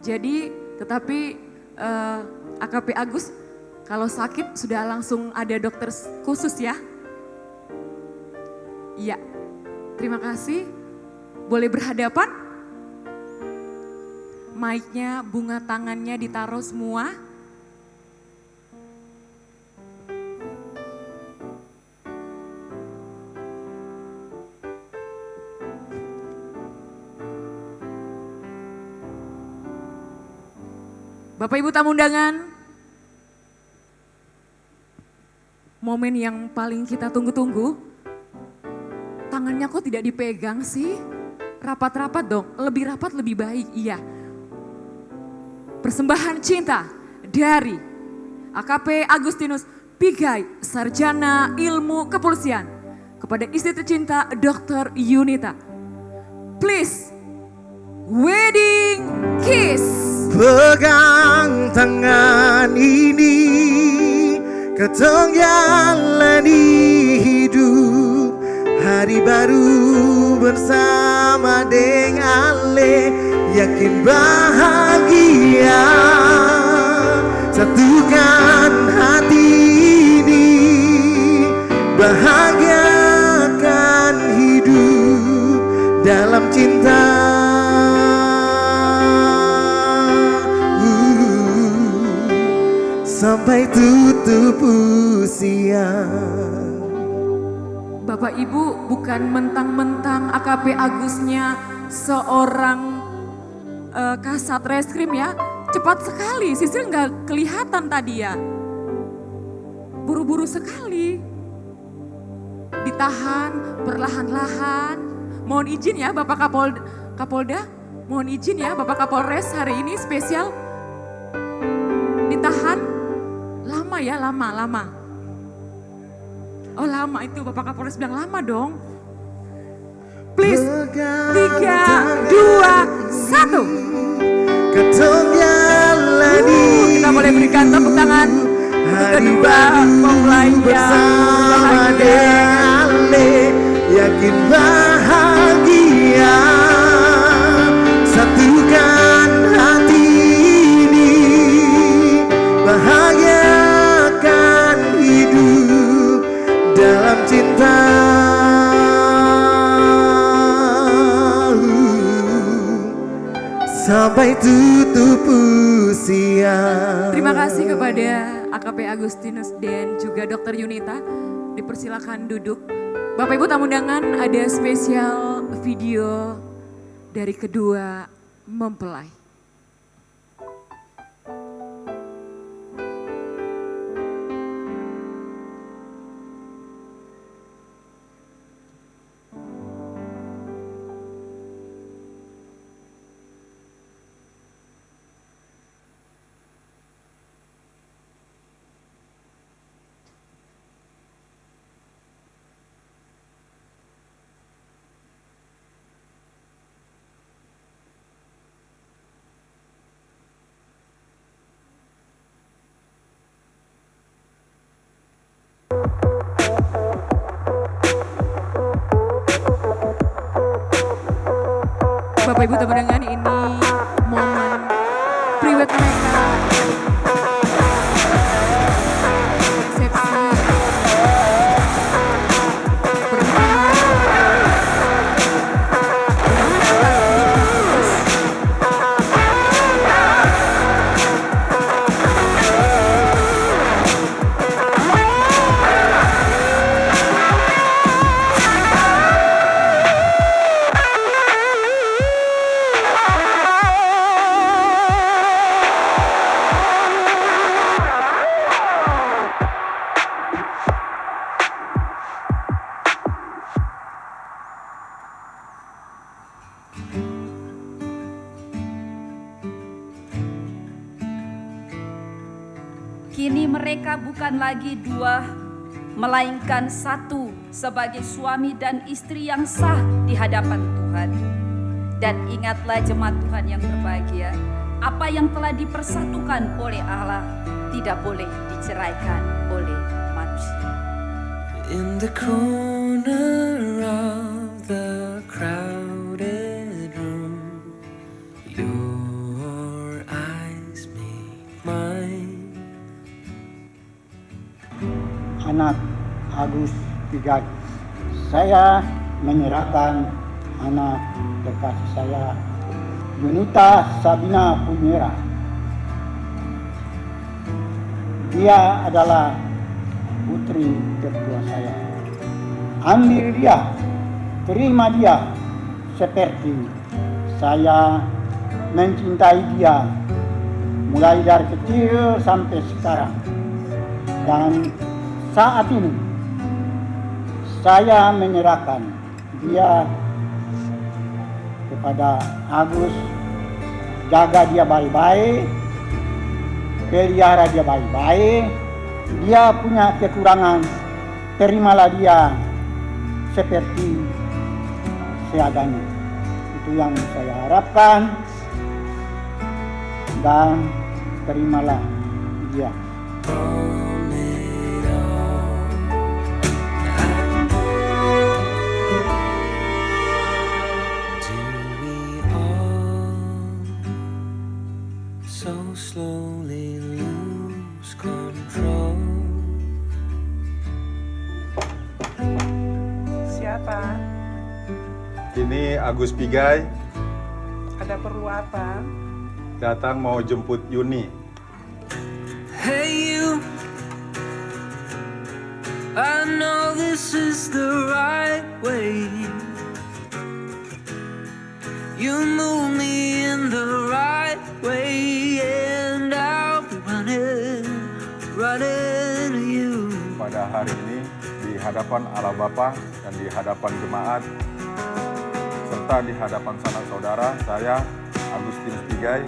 Jadi tetapi AKP Agus, kalau sakit sudah langsung ada dokter khusus ya. Iya, terima kasih. Boleh berhadapan? Mic-nya, bunga tangannya ditaruh semua. Bapak Ibu tamu undangan, momen yang paling kita tunggu-tunggu, tangannya kok tidak dipegang sih? Rapat-rapat dong, lebih rapat lebih baik, iya. Persembahan cinta dari AKP Agustinus Pigai, Sarjana Ilmu Kepolisian, kepada istri tercinta Dr. Yunita. Please, wedding kiss. Pegang tangan ini, ketong jalani hidup hari baru bersama dengan Ale, yakin bahagia. Satukan hati ini, bahagiakan hidup dalam cinta. Sampai tutup usia. Bapak Ibu, bukan mentang-mentang AKP Agusnya seorang kasat reskrim ya. Cepat sekali, Sisil nggak kelihatan tadi ya. Buru-buru sekali. Ditahan perlahan-lahan. Mohon izin ya Bapak Kapolda, mohon izin ya Bapak Kapolres, hari ini spesial ditahan. Lama ya, lama. Oh lama itu, Bapak Kapolres bilang lama dong. Please, 3, 2, 1. Kita boleh berikan tepuk tangan untuk kedua mempelai yang bahagia. Yakin bahagia, satukan hati ini, bahagiakan hidup dalam cinta. Sampai tutup usia. Terima kasih kepada AKP Agustinus dan juga Dr. Yunita. Dipersilakan duduk. Bapak Ibu tamu undangan, ada spesial video dari kedua mempelai. Bapak Ibu tamu undangan, ini momen private mereka. Resepsi pernikahan. Kini mereka bukan lagi dua, melainkan satu sebagai suami dan istri yang sah di hadapan Tuhan. Dan ingatlah jemaat Tuhan yang berbahagia, apa yang telah dipersatukan oleh Allah tidak boleh diceraikan oleh manusia. In the corner of the crowded room, your eyes meet Agus Pigai. Saya menyerahkan anak terkasih saya, Yunita Sabina Punyera. Dia adalah putri tertua saya. Ambil dia, terima dia seperti saya mencintai dia mulai dari kecil sampai sekarang. Dan saat ini saya menyerahkan dia kepada Agus. Jaga dia baik-baik, pelihara dia baik-baik. Dia punya kekurangan, terimalah dia seperti seadanya. Itu yang saya harapkan, dan terimalah dia. So slowly lose control. Siapa? Ini Agus Pigai, Ada perlu apa? datang mau jemput Yuni. Hey you, I know this is the right way. You move me in the right way, and I'll be running to you. Pada hari ini, di hadapan Allah Bapa dan di hadapan jemaat, serta di hadapan sanak saudara, saya, Agustinus Pigai,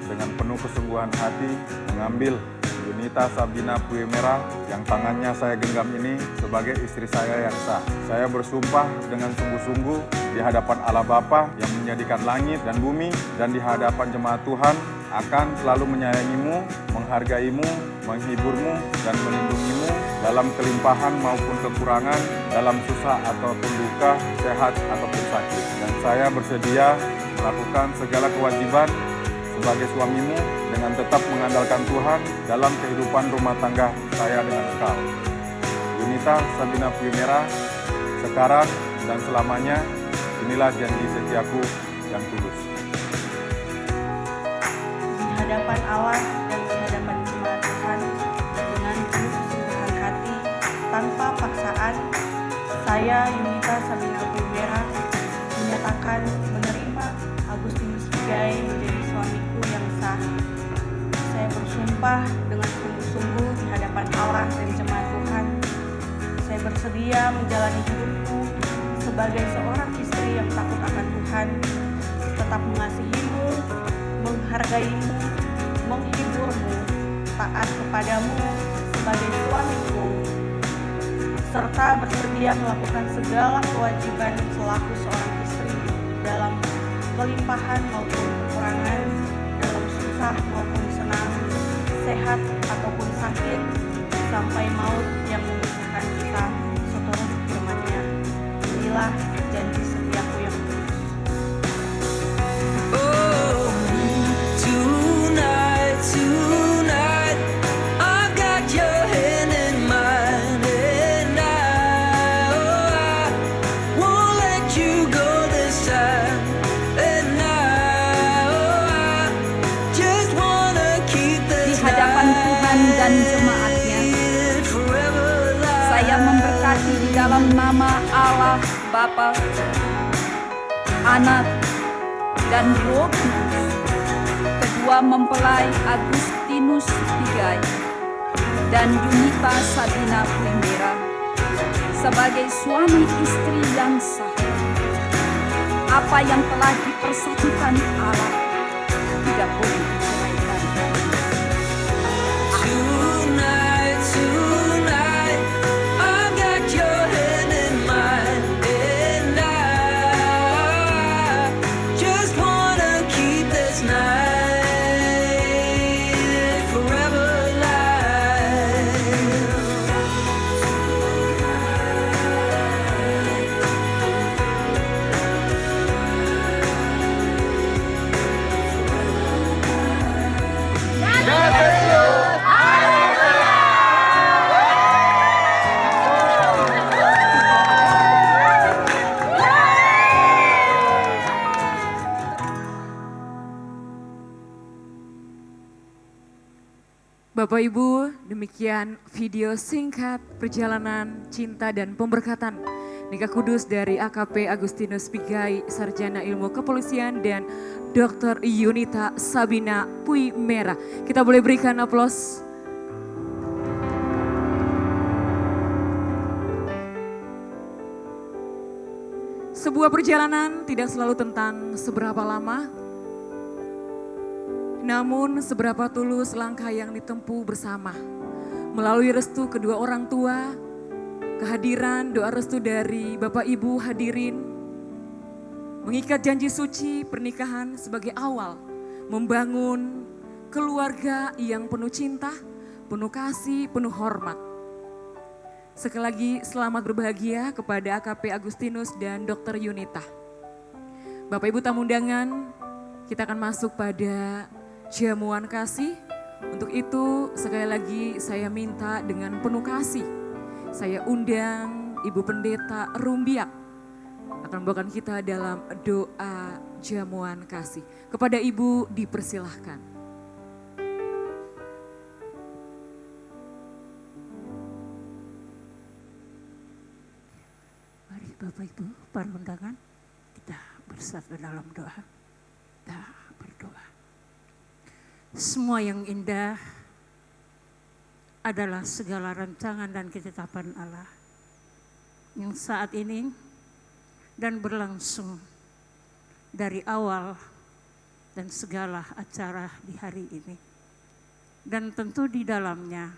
dengan penuh kesungguhan hati mengambil Yunita Sabina Punyera yang tangannya saya genggam ini sebagai istri saya yang sah. Saya bersumpah dengan sungguh-sungguh di hadapan Allah Bapa yang menjadikan langit dan bumi, dan di hadapan jemaat Tuhan akan selalu menyayangimu, menghargaimu, menghiburmu, dan melindungimu dalam kelimpahan maupun kekurangan, dalam susah ataupun duka, sehat ataupun sakit. Dan saya bersedia melakukan segala kewajiban sebagai suamimu dengan tetap mengandalkan Tuhan dalam kehidupan rumah tangga saya dengan engkau. Yunita Sabina Punyera, sekarang dan selamanya, inilah janji setiaku yang tulus. Di hadapan Allah dan di hadapan jemaat Tuhan, dengan penuh kesungguhan hati, tanpa paksaan, saya Yunita Sabina Punyera menyatakan menerima Agustinus Pigai menjadi suamiku yang sah. Saya bersumpah dengan sungguh-sungguh di hadapan Allah dan jemaat Tuhan, saya bersedia menjalani hidupku sebagai seorang istri yang takut akan Tuhan, tetap mengasihimu, menghargaimu, menghiburmu, taat kepadamu sebagai suamiku, serta bersedia melakukan segala kewajiban selaku seorang istri dalam kelimpahan maupun kekurangan, dalam susah maupun senang, sehat ataupun sakit, sampai maut yang memisahkan kita seturut firman-Nya. Inilah janji setiaku yang tulus. Oh, tonight, I've got your hand in mine, and I won't let you go this time. And I just wanna keep Di this hadapan Tuhan dan jemaatnya, saya memberkati di dalam nama Allah Bapa, Anak, dan Roh Kudus, kedua mempelai Agustinus Pigai dan Yunita Sabina Punyera sebagai suami istri yang sah. Apa yang telah dipersatukan Allah tidak boleh diceraikan. Tonight, I've got your hand in mine, and I just wanna keep this night forever alive. Bapak Ibu, demikian video singkat perjalanan cinta dan pemberkatan nikah kudus dari AKP Agustinus Pigai, Sarjana Ilmu Kepolisian, dan Dr. Yunita Sabina Pui Merah. Kita boleh berikan aplaus. Sebuah perjalanan tidak selalu tentang seberapa lama, namun seberapa tulus langkah yang ditempuh bersama. Melalui restu kedua orang tua, kehadiran doa restu dari Bapak Ibu hadirin, mengikat janji suci pernikahan sebagai awal membangun keluarga yang penuh cinta, penuh kasih, penuh hormat. Sekali lagi selamat berbahagia kepada AKP Agustinus dan Dr. Yunita. Bapak Ibu tamu undangan, kita akan masuk pada jamuan kasih. Untuk itu sekali lagi saya minta dengan penuh kasih, saya undang Ibu Pendeta Rumbiak akan membawakan kita dalam doa jamuan kasih. Kepada Ibu dipersilahkan. Mari Bapak Ibu para undangan, kita bersatu dalam doa. Kita berdoa. Semua yang indah adalah segala rancangan dan ketetapan Allah yang saat ini dan berlangsung dari awal dan segala acara di hari ini. Dan tentu di dalamnya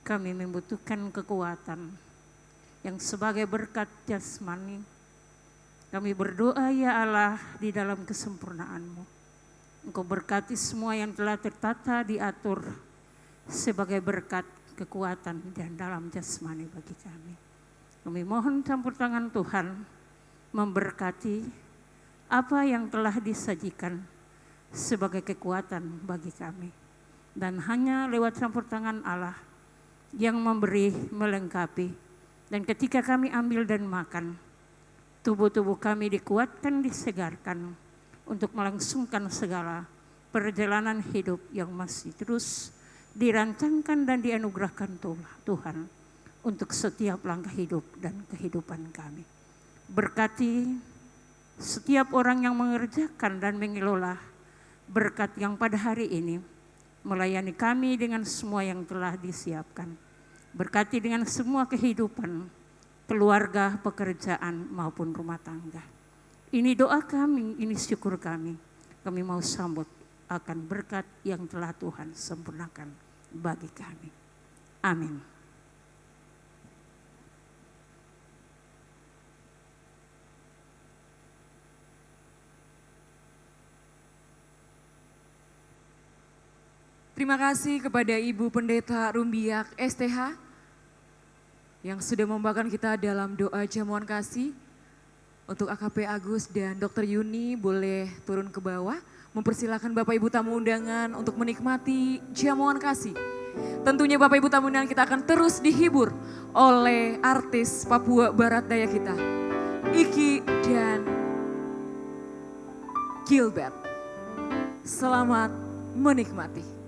kami membutuhkan kekuatan yang sebagai berkat jasmani. Kami berdoa ya Allah di dalam kesempurnaan-Mu. Engkau berkati semua yang telah tertata diatur sebagai berkat kekuatan dan dalam jasmani bagi kami. Kami mohon campur tangan Tuhan memberkati apa yang telah disajikan sebagai kekuatan bagi kami. Dan hanya lewat campur tangan Allah yang memberi melengkapi. Dan ketika kami ambil dan makan, tubuh-tubuh kami dikuatkan, disegarkan untuk melangsungkan segala perjalanan hidup yang masih terus dirancangkan dan dianugerahkan Tuhan untuk setiap langkah hidup dan kehidupan kami. Berkati setiap orang yang mengerjakan dan mengelola berkat yang pada hari ini melayani kami dengan semua yang telah disiapkan. Berkati dengan semua kehidupan, keluarga, pekerjaan maupun rumah tangga. Ini doa kami, ini syukur kami. Kami mau sambut akan berkat yang telah Tuhan sempurnakan bagi kami. Amin. Terima kasih kepada Ibu Pendeta Rumbiak STH yang sudah membawakan kita dalam doa jamuan kasih. Untuk AKP Agus dan Dr. Yuni boleh turun ke bawah, mempersilahkan Bapak Ibu tamu undangan untuk menikmati jamuan kasih. Tentunya Bapak Ibu tamu undangan kita akan terus dihibur oleh artis Papua Barat Daya kita, Iki dan Gilbert. Selamat menikmati.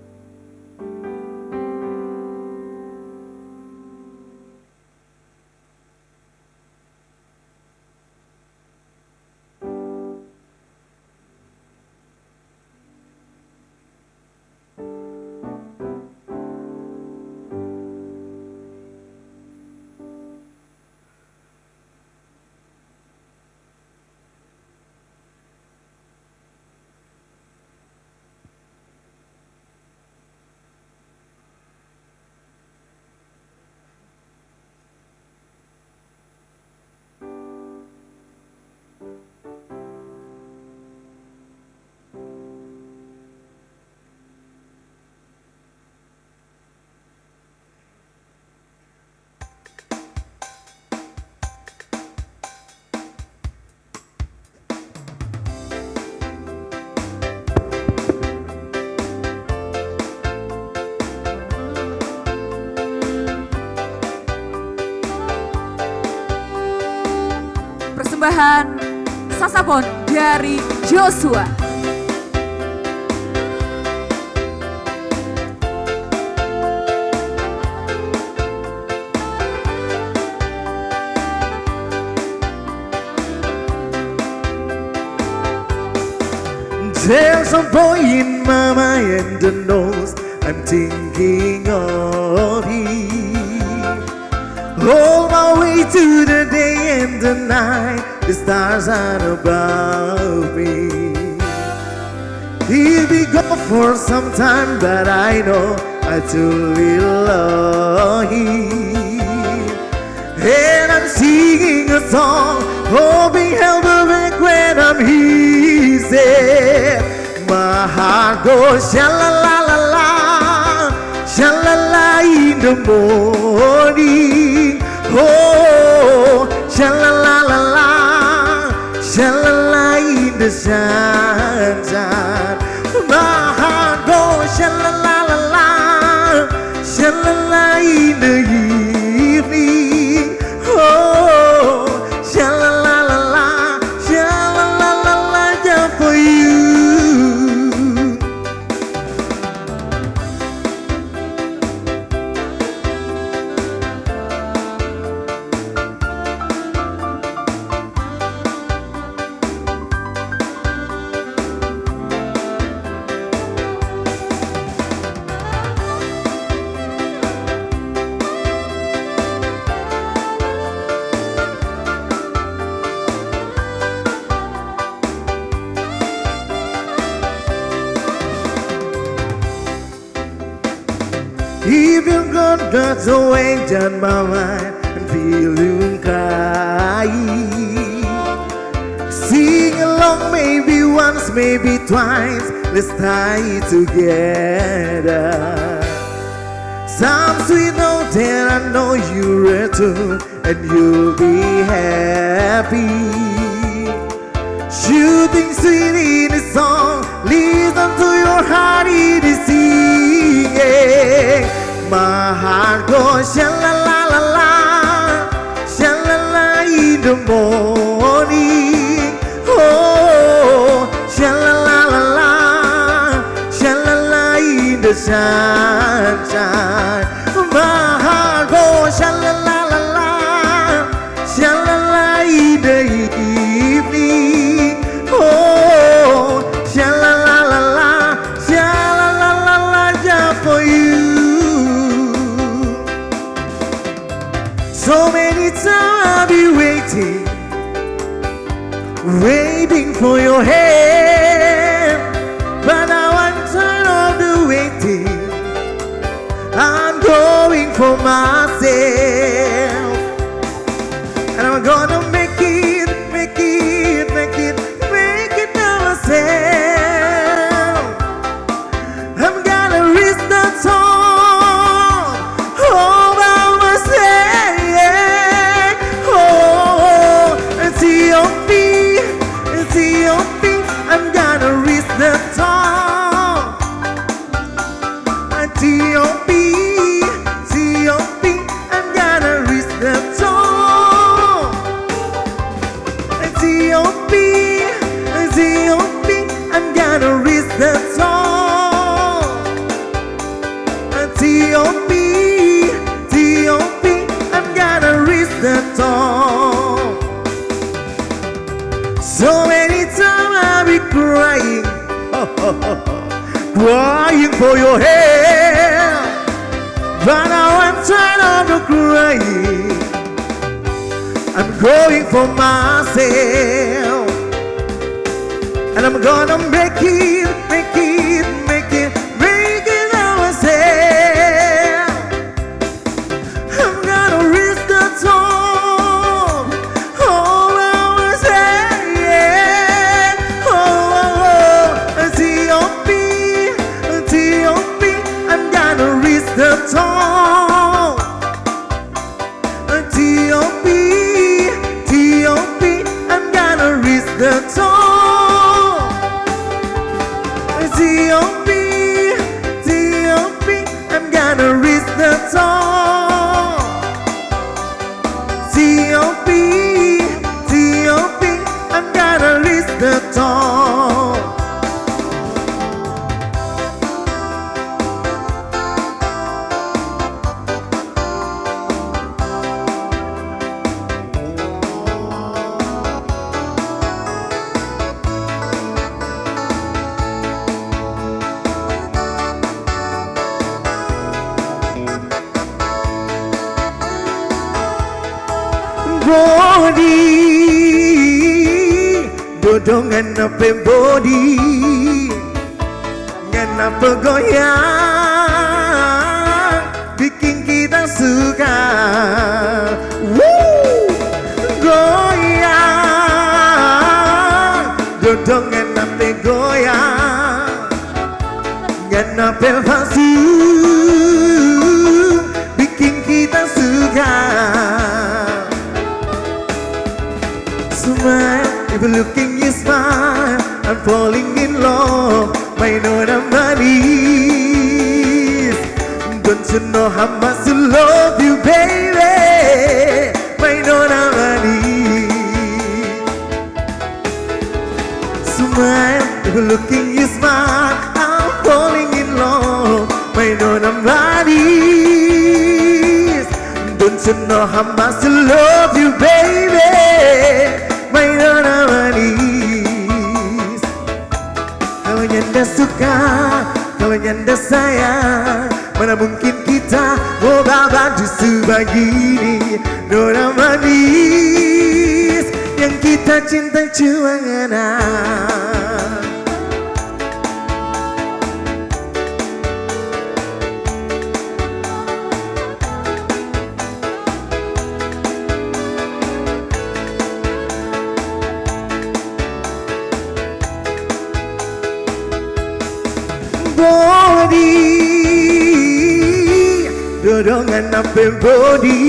Persembahan Sasapon dari Joshua. There's a boy in my mind that knows I'm thinking of him. All my way to the day and the night, the stars are above me. He'll be gone for some time, but I know I truly love him. And I'm singing a song, hoping he'll be back when I'm his. My heart goes sha-la-la-la-la, sha-la-la in the morning. Oh, sha-la-la-la-la, sha-la-la in the sunshine. My heart goes sha-la-la-la-la, sha-la-la in the evening. Oh, sha-la-la-la-la, sha-la-la-la-la, just for you. If you're gone, that's the way down my mind and feeling crying. Sing along maybe once, maybe twice, let's tie it together. Some sweet note that I know you read too, and you'll be happy. Shooting sweet in a song, listen to your heart it is singing. My heart goes sha-la-la-la-la, sha-la-la in the morning. Oh, sha-la-la-la-la, sha-la-la in the sunshine. My heart goes sha-la-la-la-la, sha-la-la in the evening. Oh, sha-la-la-la-la, sha-la-la-la-la, just for you. So many times I'll be waiting, waiting for your hand. But now I'm tired of the waiting, I'm going for myself. And I'm gonna make it, make it, make it, make it myself. I'm gonna reach the top all by myself. Oh, see your feet, I'm gonna reach the top. See your feet, I'm gonna reach the top. See your feet, I'm gonna reach the top. See your feet, I'm gonna reach the top. So many times I'll be crying, crying for your hair. But now I'm tired of the crying, I'm going for myself. And I'm gonna make it, make it, make it, make it myself. I'm gonna reach the top all by myself. Oh, see your feet, I'm gonna reach the top. T.O.P., I'm gonna reach the top. T.O.P., I'm gonna reach the top. T.O.P., I'm gonna reach the top. body dodongan apa body ngapa goyang bikin kita suka. Woo! Goyang dodongan apa goyang ngapa palsu bikin kita suka. Smile, if you're looking you smile, I'm falling in love, my nona manis. Don't you know how much I love you, baby, my nona manis. Smile, if you're looking you smile, I'm falling in love, my nona manis. Don't you know how much I love you, baby, my nona manis. Kalau nyanda suka, kalau nyanda sayang, mana mungkin kita mau bantu sebegini. Nona manis, yang kita cinta cuma ngana. Body dodongan apa body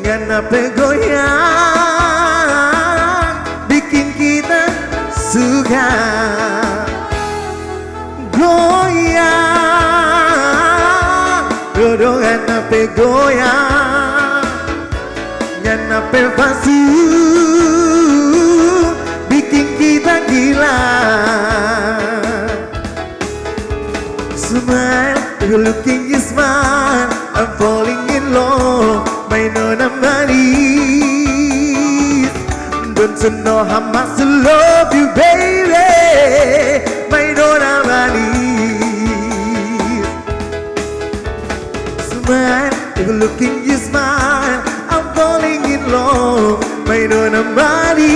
ngapa goyang bikin kita suka. Goyang dodongan apa goyang ngapa palsu bikin kita gila. Smile, you're looking you smile, I'm falling in love, my nona manis. Don't you know how much I love you, baby, my nona manis. Smile, you're looking you smile, I'm falling in love, my nona manis.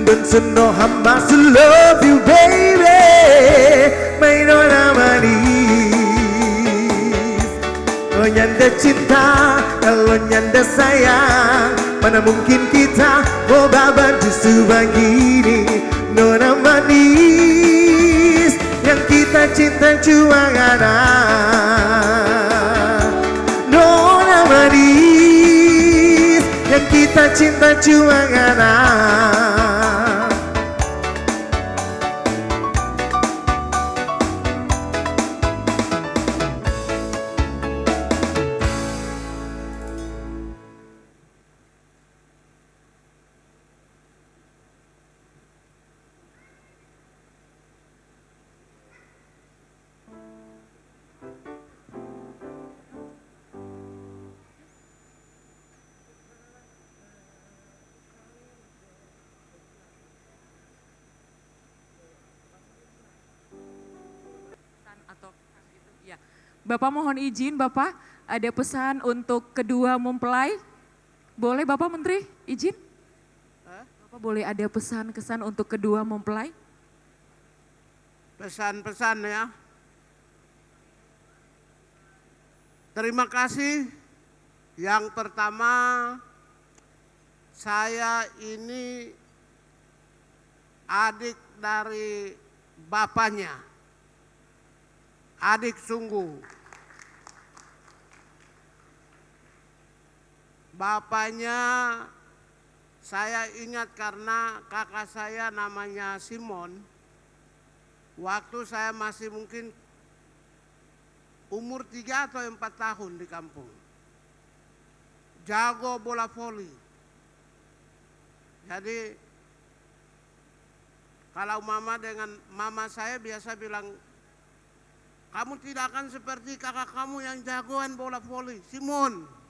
Don't you know how much I love you, baby, my nona manis. Kalau nyanda cinta, kalau nyanda sayang, mana mungkin kita mau bantu sebegini. Nona manis, yang kita cinta cuma ngana. Nona manis, yang kita cinta cuma ngana. Bapak mohon izin, Bapak ada pesan untuk kedua mempelai. Boleh Bapak Menteri izin? Bapak boleh ada pesan-kesan untuk kedua mempelai? Pesan-pesan ya. Terima kasih. Yang pertama, saya ini adik dari bapaknya. Adik sungguh. Bapaknya saya ingat karena kakak saya namanya Simon. Waktu saya masih mungkin umur 3 atau 4 tahun di kampung. Jago bola voli. Jadi kalau mama dengan mama saya biasa bilang, kamu tidak akan seperti kakak kamu yang jagoan bola voli, Simon.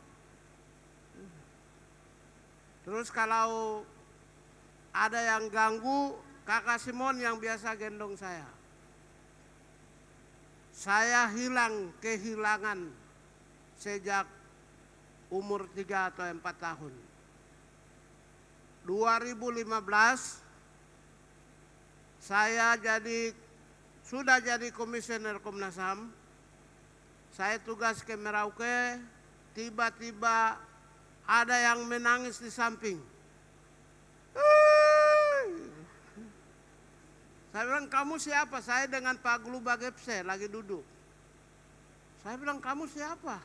Terus kalau ada yang ganggu, kakak Simon yang biasa gendong saya. Saya kehilangan sejak umur 3 atau 4 tahun. 2015 saya sudah jadi komisioner Komnas HAM. Saya tugas ke Merauke, tiba-tiba ada yang menangis di samping. Saya bilang, kamu siapa? Saya dengan Pak Gulu Bagepse lagi duduk. Saya bilang, kamu siapa?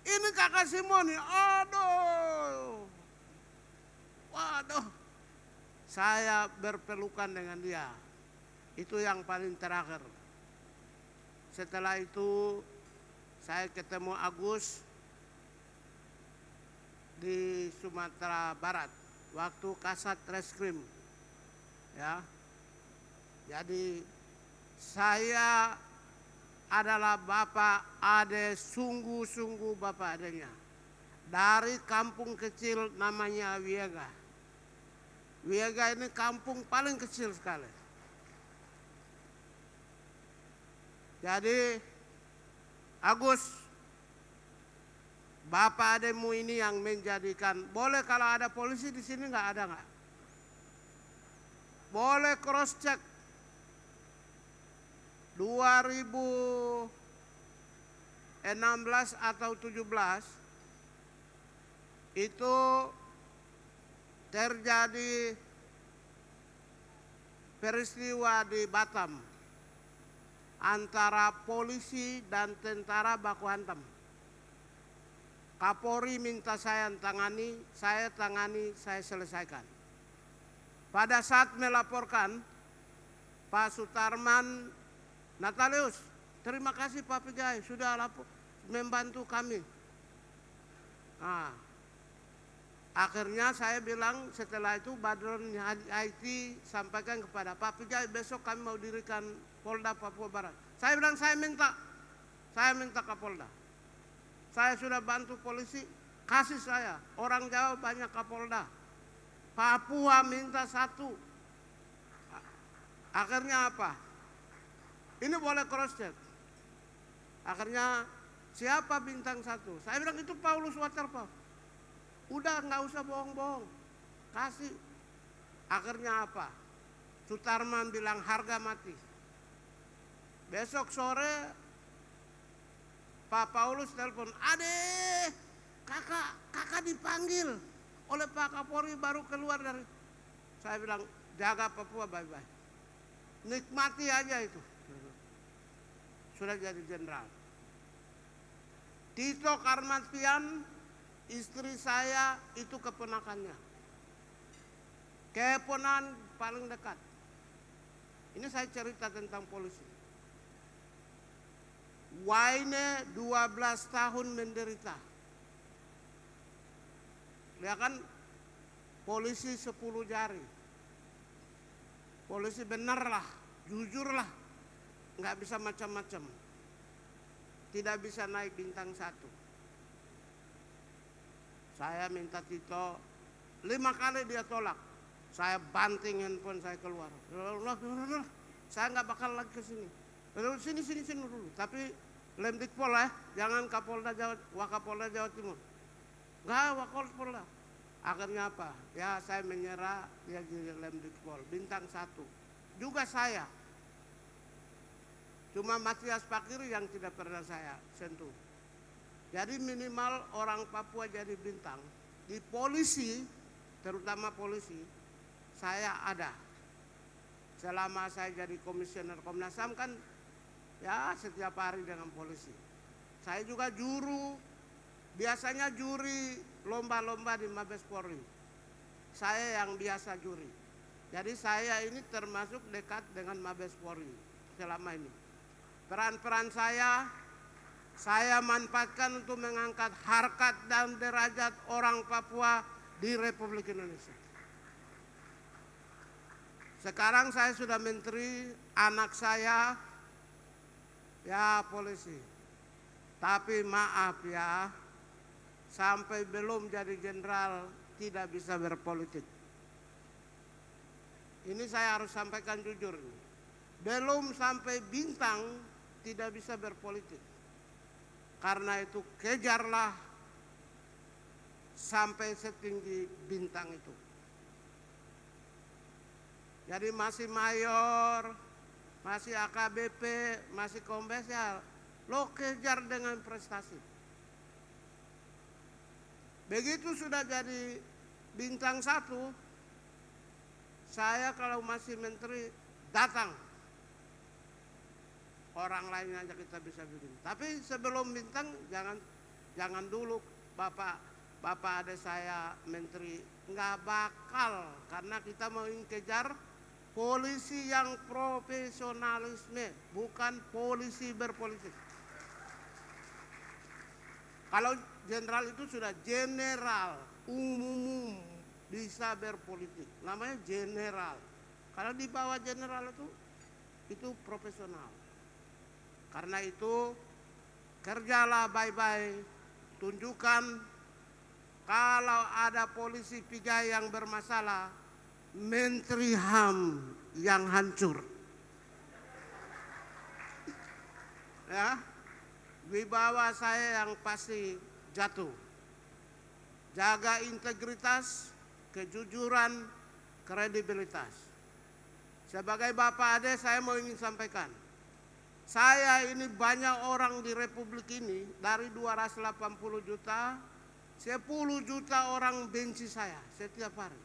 Ini kakak Simon. Aduh. Waduh. Saya berpelukan dengan dia. Itu yang paling terakhir. Setelah itu saya ketemu Agus di Sumatera Barat waktu Kasat Reskrim. Ya. Jadi saya adalah bapak ade, sungguh-sungguh bapak adenya. Dari kampung kecil namanya Wiega. Wiega ini kampung paling kecil sekali. Jadi Agus, bapak ademu ini yang menjadikan, boleh kalau ada polisi di sini nggak ada nggak? Boleh cross check. 2016 atau 17 itu terjadi peristiwa di Batam antara polisi dan tentara baku hantam. Kapolri minta saya tangani, saya selesaikan. Pada saat melaporkan, Pak Sutarman Natalius, terima kasih Pak Pigai sudah membantu kami. Nah, akhirnya saya bilang setelah itu Badron IT sampaikan kepada Pak Pigai, besok kami mau dirikan Polda Papua Barat. Saya bilang saya minta Kapolda. Saya sudah bantu polisi, kasih saya. Orang Jawa banyak Kapolda. Papua minta 1. Akhirnya apa? Ini boleh cross check. Akhirnya siapa bintang 1? Saya bilang itu Paulus Waterpauw. Udah nggak usah bohong-bohong, kasih. Akhirnya apa? Sutarman bilang harga mati. Besok sore Pak Paulus telepon, "Ade, kakak dipanggil oleh Pak Kapolri baru keluar dari." Saya bilang, jaga Papua baik-baik. Nikmati aja itu. Sudah jadi jenderal. Tito Karnavian, istri saya itu keponakannya. Keponakan paling dekat. Ini saya cerita tentang polisi. Waine 12 tahun menderita. Lihat kan, polisi 10 jari. Polisi benar lah, jujur lah. Nggak bisa macam-macam. Tidak bisa naik bintang 1. Saya minta Tito, 5 kali dia tolak. Saya banting handphone saya keluar. Saya nggak bakal lagi ke sini. Sini dulu. Tapi Lemdikpol ya, jangan Wakapolda Jawa Timur. Nggak, Wakapolda. Akhirnya apa? Ya saya menyerah, dia jadi Lemdikpol. Bintang 1. Juga saya. Cuma Matias Pakiri yang tidak pernah saya sentuh. Jadi minimal orang Papua jadi bintang. Di polisi, terutama polisi, saya ada. Selama saya jadi komisioner Komnas HAM kan, ya setiap hari dengan polisi. Saya juga juru, biasanya juri lomba-lomba di Mabes Polri. Saya yang biasa juri. Jadi saya ini termasuk dekat dengan Mabes Polri selama ini. Peran-peran saya manfaatkan untuk mengangkat harkat dan derajat orang Papua di Republik Indonesia. Sekarang saya sudah menteri, anak saya ya polisi. Tapi maaf ya, sampai belum jadi jenderal tidak bisa berpolitik. Ini saya harus sampaikan jujur. Belum sampai bintang tidak bisa berpolitik. Karena itu kejarlah sampai setinggi bintang itu. Jadi masih mayor, masih AKBP, masih kombes, ya lo kejar dengan prestasi. Begitu sudah jadi bintang 1, saya kalau masih menteri datang. Orang lain aja kita bisa bikin. Tapi sebelum bintang jangan dulu Bapak adik saya menteri, nggak bakal, karena kita mau kejar polisi yang profesionalisme, bukan polisi berpolitik. Kalau jenderal itu sudah general, umum, bisa berpolitik, namanya general. Kalau di bawah general itu profesional. Karena itu kerjalah baik-baik, tunjukkan kalau ada polisi Pigai yang bermasalah, Menteri HAM yang hancur. Ya, wibawa saya yang pasti jatuh. Jaga integritas, kejujuran, kredibilitas. Sebagai bapak adik saya mau ingin sampaikan, saya ini banyak orang di Republik ini, dari 280 juta, 10 juta orang benci saya setiap hari.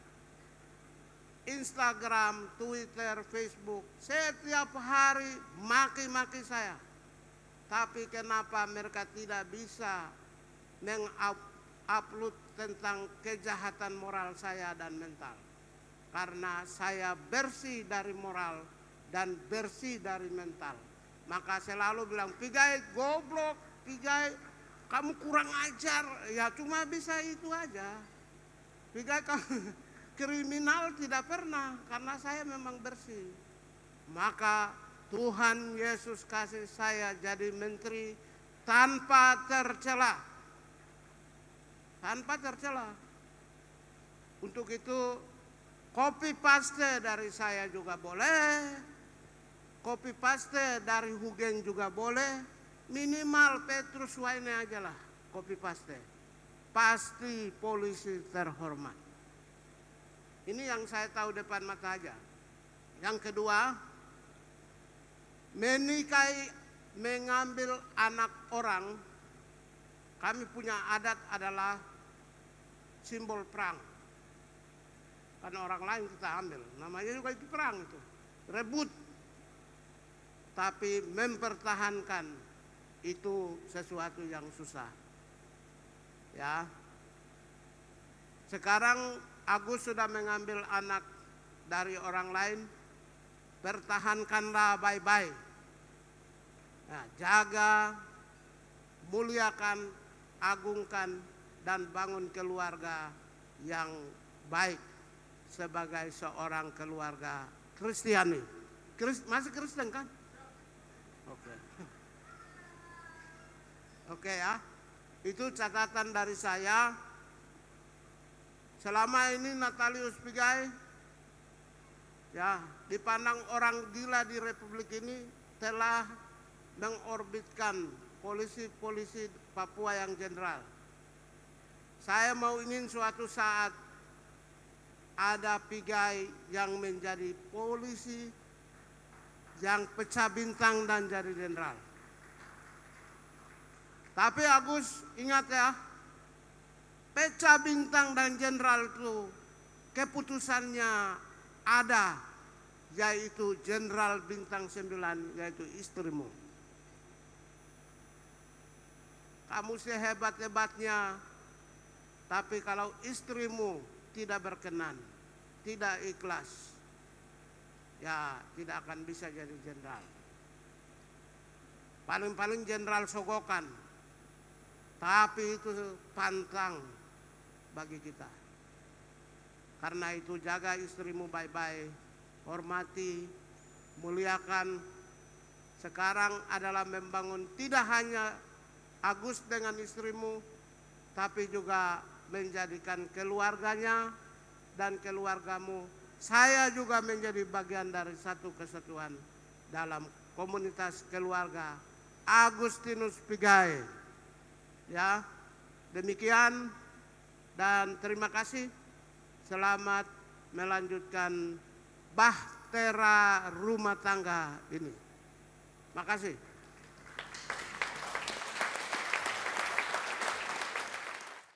Instagram, Twitter, Facebook, setiap hari maki-maki saya. Tapi kenapa mereka tidak bisa mengupload tentang kejahatan moral saya dan mental? Karena saya bersih dari moral dan bersih dari mental. Maka selalu bilang, Pigai goblok, Pigai kamu kurang ajar. Ya cuma bisa itu aja. Pigai kamu kriminal tidak pernah, karena saya memang bersih. Maka Tuhan Yesus kasih saya jadi menteri tanpa tercela. Tanpa tercela. Untuk itu copy paste dari saya juga boleh. Copy paste dari Hugeng juga boleh. Minimal Petrus Waine aja lah copy paste. Pasti polisi terhormat. Ini yang saya tahu depan mata aja. Yang kedua, menikahi, mengambil anak orang, kami punya adat adalah simbol perang. Karena orang lain kita ambil, namanya juga itu perang itu, rebut. Tapi mempertahankan itu sesuatu yang susah. Ya. Sekarang Agus sudah mengambil anak dari orang lain, pertahankanlah baik-baik. Nah, jaga, muliakan, agungkan, dan bangun keluarga yang baik sebagai seorang keluarga Kristiani. Masih Kristen kan? Oke. Oke ya, itu catatan dari saya. Selama ini Natalius Pigai ya dipandang orang gila di Republik ini, telah mengorbitkan polisi-polisi Papua yang jenderal. Saya mau ingin suatu saat ada Pigai yang menjadi polisi yang pecah bintang dan jadi jenderal. Tapi Agus ingat ya, pecah bintang dan jenderal itu keputusannya ada, yaitu jenderal bintang 9, yaitu istrimu. Kamu sehebat-hebatnya, tapi kalau istrimu tidak berkenan, tidak ikhlas, ya tidak akan bisa jadi jenderal. Paling-paling jenderal sogokan, tapi itu pantang bagi kita. Karena itu jaga istrimu baik-baik, hormati, muliakan. Sekarang adalah membangun tidak hanya Agus dengan istrimu, tapi juga menjadikan keluarganya dan keluargamu. Saya juga menjadi bagian dari satu kesatuan dalam komunitas keluarga Agustinus Pigai. Ya, demikian. Dan terima kasih, selamat melanjutkan bahtera rumah tangga ini. Makasih.